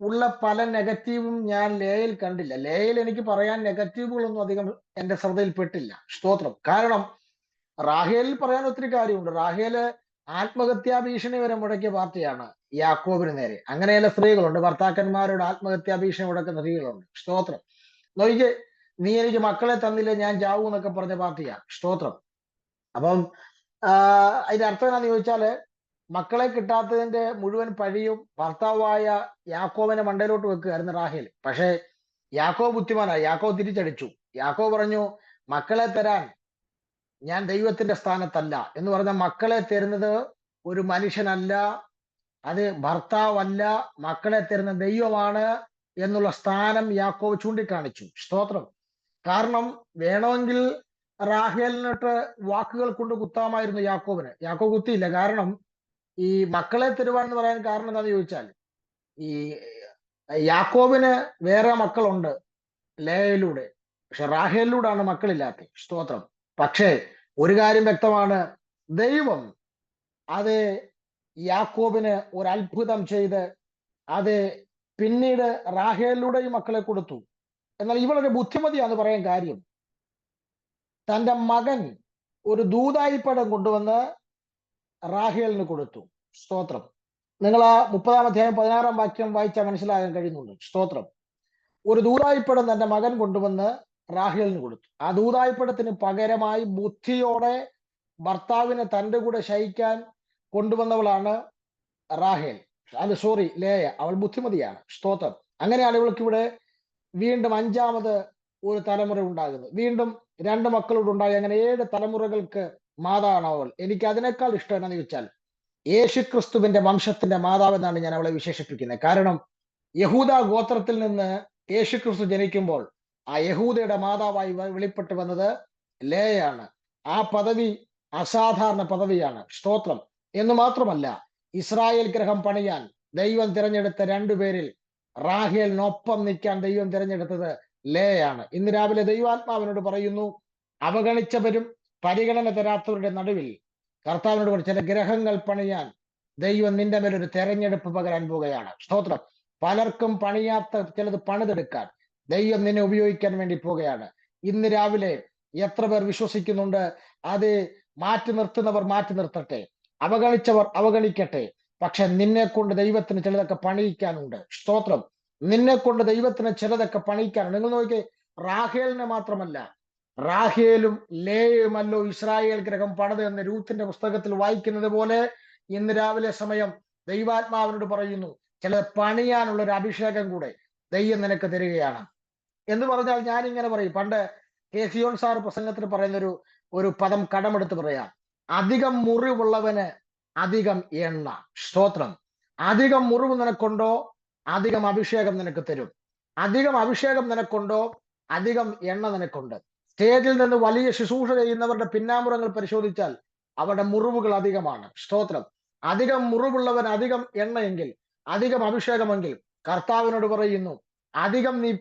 ഉള്ള പല നെഗറ്റീവും ഞാൻ ലേയിൽ കണ്ടില്ല. ലേയിൽ എനിക്ക് പറയാൻ നെഗറ്റീവുകളൊന്നും അധികം എന്റെ ശ്രദ്ധയിൽപ്പെട്ടില്ല. സ്തോത്രം. കാരണം റാഹേലിൽ പറയാൻ ഒത്തിരി കാര്യമുണ്ട്. റാഹേല് ആത്മഹത്യാ ഭീഷണി വരെ മുടക്കിയ പാർട്ടിയാണ് യാക്കോബിന് നേരെ. അങ്ങനെയുള്ള സ്ത്രീകളുണ്ട്, ഭർത്താക്കന്മാരോട് ആത്മഹത്യാ ഭീഷണി മുടക്കുന്ന സ്ത്രീകളുണ്ട്. സ്തോത്രം. നോക്കിക്ക്, നീ എനിക്ക് മക്കളെ തന്നില്ല ഞാൻ ചാവൂ എന്നൊക്കെ പറഞ്ഞ പാർട്ടിയാണ്. സ്തോത്രം. അപ്പം അതിന്റെ അർത്ഥം എന്നാന്ന് ചോദിച്ചാല്, മക്കളെ കിട്ടാത്തതിന്റെ മുഴുവൻ പഴിയും ഭർത്താവായ യാക്കോബിനെ മണ്ടയിലോട്ട് വെക്കുകയായിരുന്നു റാഹേൽ. പക്ഷേ യാക്കോബ് ബുദ്ധിമാനായി. യാക്കോബ് തിരിച്ചടിച്ചു. യാക്കോബ് പറഞ്ഞു, മക്കളെ തരാൻ ഞാൻ ദൈവത്തിന്റെ സ്ഥാനത്തല്ല എന്ന് പറഞ്ഞ, മക്കളെ തരുന്നത് ഒരു മനുഷ്യനല്ല, അത് ഭർത്താവല്ല, മക്കളെ തരുന്ന ദൈവമാണ് എന്നുള്ള സ്ഥാനം യാക്കോബ് ചൂണ്ടിക്കാണിച്ചു. സ്തോത്രം. കാരണം വേണമെങ്കിൽ റാഹേലിനിട്ട് വാക്കുകൾ കൊണ്ട് കുത്താമായിരുന്നു യാക്കോബിന്. യാക്കോബ് കുത്തിയില്ല. കാരണം ഈ മക്കളെ തരുവാൻ എന്ന് പറയാൻ കാരണം എന്താണെന്ന് ചോദിച്ചാൽ, ഈ യാക്കോബിന് വേറെ മക്കളുണ്ട് ലേയിലൂടെ, പക്ഷെ റാഹേലിലൂടെയാണ് മക്കളില്ലാത്തത്. സ്തോത്രം. പക്ഷേ ഒരു കാര്യം വ്യക്തമാണ്, ദൈവം അത് യാക്കോബിന് ഒരു അത്ഭുതം ചെയ്ത് അത് പിന്നീട് റാഹേലിലൂടെയും മക്കളെ കൊടുത്തു. എന്നാൽ ഇവളൊരു ബുദ്ധിമതിയാന്ന് പറയാൻ കാര്യം, തന്റെ മകൻ ഒരു ദൂതായിപ്പടം കൊണ്ടുവന്ന് റാഹേലിന് കൊടുത്തു. സ്തോത്രം. നിങ്ങൾ ആ 30-ാം അധ്യായം 16-ാം വാക്യം വായിച്ചാൽ മനസ്സിലാകാൻ കഴിയുന്നുണ്ട്. സ്തോത്രം. ഒരു ദൂതായിപ്പടം തന്റെ മകൻ കൊണ്ടുവന്ന് റാഹേലിന് കൊടുത്തു. ആ ദൂതായിപ്പടത്തിന് പകരമായി ബുദ്ധിയോടെ ഭർത്താവിനെ തന്റെ കൂടെ ശയിക്കാൻ കൊണ്ടുവന്നവളാണ് റാഹേൽ. ലേയ. അവൾ ബുദ്ധിമതിയാണ്. സ്തോത്രം. അങ്ങനെയാണ് ഇവൾക്ക് ഇവിടെ വീണ്ടും 5ാമത് ഒരു തലമുറ ഉണ്ടാകുന്നത്. വീണ്ടും 2 മക്കളോട് ഉണ്ടായി. അങ്ങനെ 7 തലമുറകൾക്ക് മാതാവാണ് അവൾ. എനിക്ക് അതിനേക്കാൾ ഇഷ്ടം എന്താണെന്ന് ചോദിച്ചാൽ യേശുക്രിസ്തുവിന്റെ വംശത്തിന്റെ മാതാവ് എന്നാണ് ഞാൻ അവളെ വിശേഷിപ്പിക്കുന്നത്. കാരണം യഹൂദ ഗോത്രത്തിൽ നിന്ന് യേശുക്രിസ്തു ജനിക്കുമ്പോൾ ആ യഹൂദയുടെ മാതാവായി വെളിപ്പെട്ടു വന്നത് ലേയാണ്. ആ പദവി അസാധാരണ പദവിയാണ്. സ്തോത്രം. എന്ന് മാത്രമല്ല, ഇസ്രായേൽ ഗ്രഹം പണിയാൻ ദൈവം തിരഞ്ഞെടുത്ത 2 പേരിൽ റാഹേലിനൊപ്പം നിൽക്കാൻ ദൈവം തിരഞ്ഞെടുത്തത് ലേയാണ്. ഇന്ന് രാവിലെ ദൈവാത്മാവിനോട് പറയുന്നു, അവഗണിച്ചവരും പരിഗണന തരാത്തവരുടെ നടുവിൽ കർത്താവിനോട് ചില ഗ്രഹങ്ങൾ പണിയാൻ ദൈവം നിന്റെ മേലൊരു തെരഞ്ഞെടുപ്പ് പകരാൻ പോവുകയാണ്. സ്തോത്രം. പലർക്കും പണിയാത്ത ചിലത് പണിതെടുക്കാൻ ദൈവം നിന്നെ ഉപയോഗിക്കാൻ വേണ്ടി പോവുകയാണ്. ഇന്ന് രാവിലെ എത്ര പേർ വിശ്വസിക്കുന്നുണ്ട്? അത് മാറ്റി നിർത്തുന്നവർ മാറ്റി നിർത്തട്ടെ, അവഗണിച്ചവർ അവഗണിക്കട്ടെ. പക്ഷെ നിന്നെ കൊണ്ട് ദൈവത്തിന് ചിലതൊക്കെ പണിയിക്കാനുണ്ട്. സ്തോത്രം. നിന്നെ കൊണ്ട് ദൈവത്തിന് ചിലതൊക്കെ പണിയിക്കാനുണ്ട്. നിങ്ങൾ നോക്കിയേ, റാഹേലിനെ മാത്രമല്ല, റാഹേലും ലേയുമല്ലോ ഇസ്രായേൽ ഗ്രഹം പണിത് എന്ന് രൂത്തിന്റെ പുസ്തകത്തിൽ വായിക്കുന്നത് പോലെ ഇന്ന് രാവിലെ സമയം ദൈവാത്മാവിനോട് പറയുന്നു, ചില പണിയാനുള്ള ഒരു അഭിഷേകം കൂടെ ദൈവം നിനക്ക് തരികയാണ്. എന്ന് പറഞ്ഞാൽ ഞാൻ ഇങ്ങനെ പറയും, പണ്ട് KC ജോൺ സാർ പ്രസംഗത്തിൽ പറയുന്ന ഒരു പദം കടമെടുത്ത് പറയാം. അധികം മുറിവുള്ളവന് അധികം എണ്ണ. സ്തോത്രം. അധികം മുറിവ് നിനക്കുണ്ടോ, അധികം അഭിഷേകം നിനക്ക് തരും. അധികം അഭിഷേകം നിനക്കുണ്ടോ, അധികം എണ്ണ നിനക്കുണ്ട്. സ്റ്റേജിൽ നിന്ന് വലിയ ശുശ്രൂഷ ചെയ്യുന്നവരുടെ പിന്നാമ്പുറങ്ങൾ പരിശോധിച്ചാൽ അവരുടെ മുറിവുകൾ അധികമാണ്. സ്തോത്രം. അധികം മുറിവുള്ളവൻ അധികം എണ്ണയെങ്കിൽ, അധികം അഭിഷേകമെങ്കിൽ കർത്താവിനോട് പറയുന്നു, അധികം നീ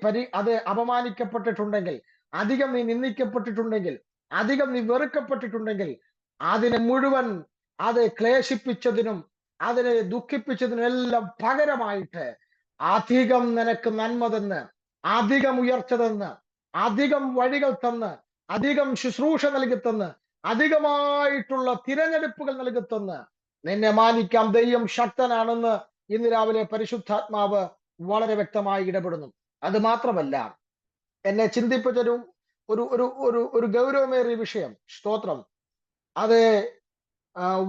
അപമാനിക്കപ്പെട്ടിട്ടുണ്ടെങ്കിൽ, അധികം നീ നിന്ദിക്കപ്പെട്ടിട്ടുണ്ടെങ്കിൽ, അധികം നീ വെറുക്കപ്പെട്ടിട്ടുണ്ടെങ്കിൽ, അതിനെ മുഴുവൻ അത് ക്ലേശിപ്പിച്ചതിനും അതിനെ ദുഃഖിപ്പിച്ചതിനും എല്ലാം പകരമായിട്ട് അധികം നിനക്ക് നന്മ തന്ന്, അധികം ഉയർച്ച തന്ന്, അധികം വഴികൾ തന്ന്, അധികം ശുശ്രൂഷ നൽകി തന്ന്, അധികമായിട്ടുള്ള തിരഞ്ഞെടുപ്പുകൾ നൽകി തന്ന് നിന്നെ മാനിക്കാം ദൈവം ശക്തനാണെന്ന് ഇന്ന് രാവിലെ പരിശുദ്ധാത്മാവ് വളരെ വ്യക്തമായി ഇടപെടുന്നു. അത് മാത്രമല്ല, എന്നെ ചിന്തിപ്പിച്ചൊരു ഒരു ഒരു ഒരു ഒരു ഗൗരവമേറിയ വിഷയം. സ്തോത്രം. അത്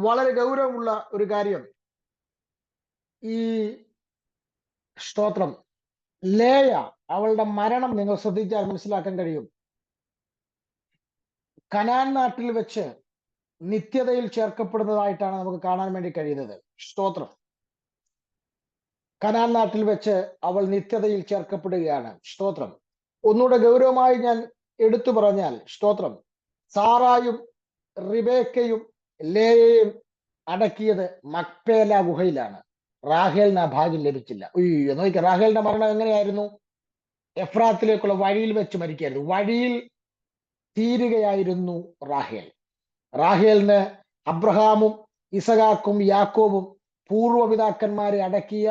വളരെ ഗൗരവമുള്ള ഒരു കാര്യം. ഈ സ്തോത്രം, ലേയ അവളുടെ മരണം നിങ്ങൾ ശ്രദ്ധിച്ചാൽ മനസ്സിലാക്കാൻ കഴിയും. കനാൻ നാട്ടിൽ വെച്ച് നിത്യതയിൽ ചേർക്കപ്പെടുന്നതായിട്ടാണ് നമുക്ക് കാണാൻ വേണ്ടി കഴിയുന്നത്. സ്തോത്രം. കനാൻ നാട്ടിൽ വെച്ച് അവൾ നിത്യതയിൽ ചേർക്കപ്പെടുകയാണ്. സ്തോത്രം. ഒന്നുകൂടെ ഗൗരവമായി ഞാൻ എടുത്തു പറഞ്ഞാൽ, സ്തോത്രം, സാറായും റിബേക്കയും ലേയയും അടക്കിയത് മക്പേല ഗുഹയിലാണ്. റാഹേലിന് ആ ഭാഗ്യം ലഭിച്ചില്ല. അയ്യോ, നോക്കിയ റാഹേലിന്റെ മരണം എങ്ങനെയായിരുന്നു? എഫ്രാത്തിലേക്കുള്ള വഴിയിൽ വെച്ച് മരിക്കായിരുന്നു. വഴിയിൽ തീരുകയായിരുന്നു റാഹേൽ. റാഹേലിന് അബ്രഹാമും ഇസഹാക്കും യാക്കോബും പൂർവ്വപിതാക്കന്മാരെ അടക്കിയ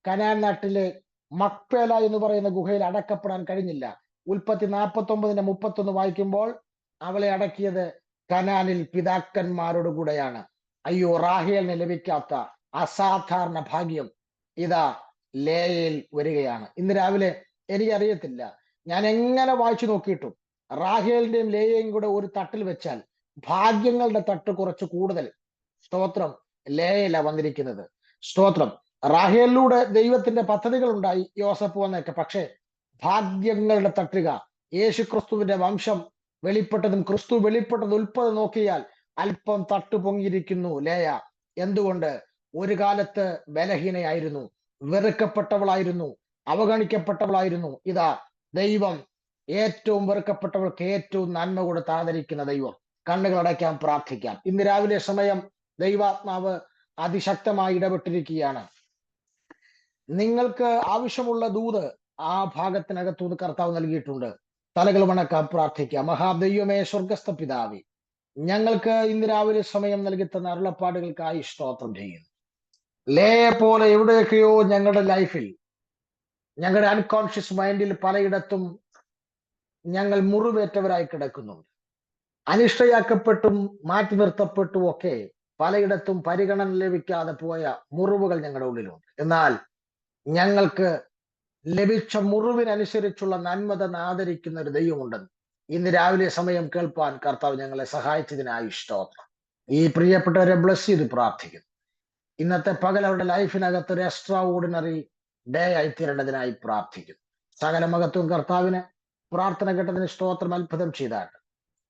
കനാൻ നാട്ടിലെ മക്പേല എന്ന് പറയുന്ന ഗുഹയിൽ അടക്കപ്പെടാൻ കഴിഞ്ഞില്ല. ഉൽപ്പത്തി 49:31 വായിക്കുമ്പോൾ അവളെ അടക്കിയത് കനാനിൽ പിതാക്കന്മാരോട് കൂടെയാണ്. അയ്യോ, റാഹേലിന് ലഭിക്കാത്ത അസാധാരണ ഭാഗ്യം ഇതാ ലേയയിൽ വരികയാണ്. ഇന്ന് രാവിലെ എനിക്കറിയത്തില്ല, ഞാൻ എങ്ങനെ വായിച്ചു നോക്കിയിട്ടും റാഹേലിന്റെയും ലേയയും കൂടെ ഒരു തട്ടിൽ വെച്ചാൽ ഭാഗ്യങ്ങളുടെ തട്ട് കുറച്ച് കൂടുതൽ, സ്തോത്രം, ലേയയില വന്നിരിക്കുന്നത്. സ്തോത്രം. റാഹേലിലൂടെ ദൈവത്തിന്റെ പദ്ധതികൾ ഉണ്ടായി, യോസഫ് വന്നൊക്കെ. പക്ഷേ ഭാഗ്യങ്ങളുടെ തട്ടുക, യേശു ക്രിസ്തുവിന്റെ വംശം വെളിപ്പെട്ടതും ക്രിസ്തു വെളിപ്പെട്ടത് ഉൾപ്പെടെ നോക്കിയാൽ അല്പം തട്ടു പൊങ്ങിയിരിക്കുന്നു ലേയ. എന്തുകൊണ്ട്? ഒരു കാലത്ത് ബലഹീനയായിരുന്നു, വെറുക്കപ്പെട്ടവളായിരുന്നു, അവഗണിക്കപ്പെട്ടവളായിരുന്നു. ഇതാ ദൈവം ഏറ്റവും വെറുക്കപ്പെട്ടവൾക്ക് ഏറ്റവും നന്മ കൊടുത്ത് ആദരിക്കുന്ന ദൈവം. കണ്ണുകളടയ്ക്കാൻ പ്രാർത്ഥിക്കാം. ഇന്ന് രാവിലെ സമയം ദൈവാത്മാവ് അതിശക്തമായി ഇടപെട്ടിരിക്കുകയാണ്. നിങ്ങൾക്ക് ആവശ്യമുള്ള ദൂത് ആ ഭാഗത്തിനകത്തുനിന്ന് കർത്താവ് നൽകിയിട്ടുണ്ട്. തലകൾ വണക്കാം, പ്രാർത്ഥിക്കാം. മഹാദൈവമേ, സ്വർഗസ്ഥ പിതാവേ, ഞങ്ങൾക്ക് ഇന്ന് രാവിലെ സമയം നൽകി തന്ന അരുളപ്പാടുകൾക്കായി സ്തോത്രം ചെയ്യുന്നു. ലേയെ പോലെ എവിടെയൊക്കെയോ ഞങ്ങളുടെ ലൈഫിൽ, ഞങ്ങളുടെ അൺകോൺഷ്യസ് മൈൻഡിൽ പലയിടത്തും ഞങ്ങൾ മുറിവേറ്റവരായി കിടക്കുന്നുണ്ട്. അനിഷ്ടയാക്കപ്പെട്ടും മാറ്റി നിർത്തപ്പെട്ടും ഒക്കെ പലയിടത്തും പരിഗണന ലഭിക്കാതെ പോയ മുറിവുകൾ ഞങ്ങളുടെ ഉള്ളിലുണ്ട്. എന്നാൽ ഞങ്ങൾക്ക് ലഭിച്ച മുറിവിനനുസരിച്ചുള്ള നന്മ തന്ന് ആദരിക്കുന്ന ഒരു ദൈവമുണ്ടെന്ന് ഇന്ന് രാവിലെ സമയം കേൾപ്പാൻ കർത്താവ് ഞങ്ങളെ സഹായിച്ചതിനായി സ്തോത്രം. ഈ പ്രിയപ്പെട്ടവരെ ബ്ലസ് ചെയ്ത് പ്രാർത്ഥിക്കുന്നു. ഇന്നത്തെ പകൽ അവരുടെ ലൈഫിനകത്ത് ഒരു എക്സ്ട്രാ ഓർഡിനറി ഡേ ആയിത്തീരേണ്ടതിനായി പ്രാർത്ഥിക്കുന്നു. സകല മഹത്വം കർത്താവിന്. പ്രാർത്ഥന കേട്ടതിന് സ്തോത്രം. അത്ഭുതം ചെയ്താട്ട്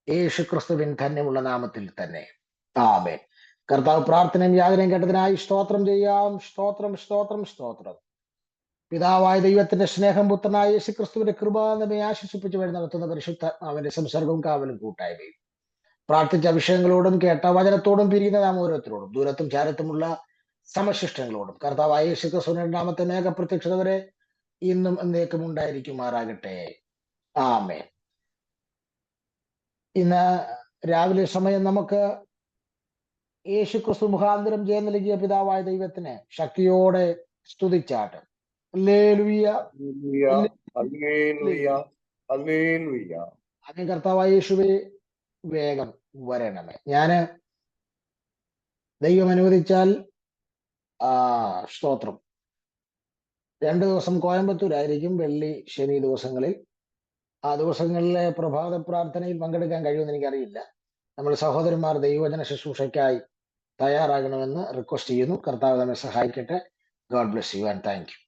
യേശു ക്രിസ്തുവിൻ ധന്യമുള്ള നാമത്തിൽ തന്നെ ആമേൻ. കർത്താവ് പ്രാർത്ഥനയും യാതനയും കേട്ടതിനായി സ്തോത്രം ചെയ്യാം. സ്തോത്രം, സ്തോത്രം, സ്തോത്രം. പിതാവായ ദൈവത്തിന്റെ സ്നേഹം, പുത്രനായ യേശു ക്രിസ്തുവിന്റെ കൃപ നമ്മെ ആശ്വസിപ്പിച്ചു വഴി നടത്തുന്ന പരിശുദ്ധാത്മാവിന്റെ സംസർഗവും കാവലും കൂട്ടായ്മയും പ്രാർത്ഥിച്ച വിഷയങ്ങളോടും കേട്ട വചനത്തോടും പിരിയുന്ന നാം ഓരോരുത്തരോടും ദൂരത്തും ചാരത്തുമുള്ള സമശിഷ്ടങ്ങളോടും കർത്താവായ യേശു ക്രിസ്തുവിന്റെ രണ്ടാമത്തെ മേഘപ്രത്യക്ഷത വരെ ഇന്നും എന്നേക്കും ഉണ്ടായിരിക്കുമാറാകട്ടെ. ആമേൻ. ഇന്ന് രാവിലെ സമയം നമുക്ക് യേശു ക്രിസ്തു മുഖാന്തരം ജയം നൽകിയ പിതാവായ ദൈവത്തിന് ശക്തിയോടെ സ്തുതിച്ചാട്ട്. Hallelujah, hallelujah, hallelujah. അങ്ങ് കർത്താവായ യേശുവേ വേഗം വരണമേ. ഞാന് ദൈവം അനുവദിച്ചാൽ സ്തോത്രം 2 ദിവസം കോയമ്പത്തൂരായിരിക്കും, വെള്ളി ശനി ദിവസങ്ങളിൽ. ആ ദിവസങ്ങളിലെ പ്രഭാത പ്രാർത്ഥനയിൽ പങ്കെടുക്കാൻ കഴിയുമെന്ന് എനിക്കറിയില്ല. നമ്മൾ സഹോദരന്മാർ ദൈവവചന ശുശ്രൂഷയ്ക്കായി തയ്യാറാകണമെന്ന് റിക്വസ്റ്റ് ചെയ്യുന്നു. കർത്താവ് നമ്മെ സഹായിക്കട്ടെ. God bless you and thank you.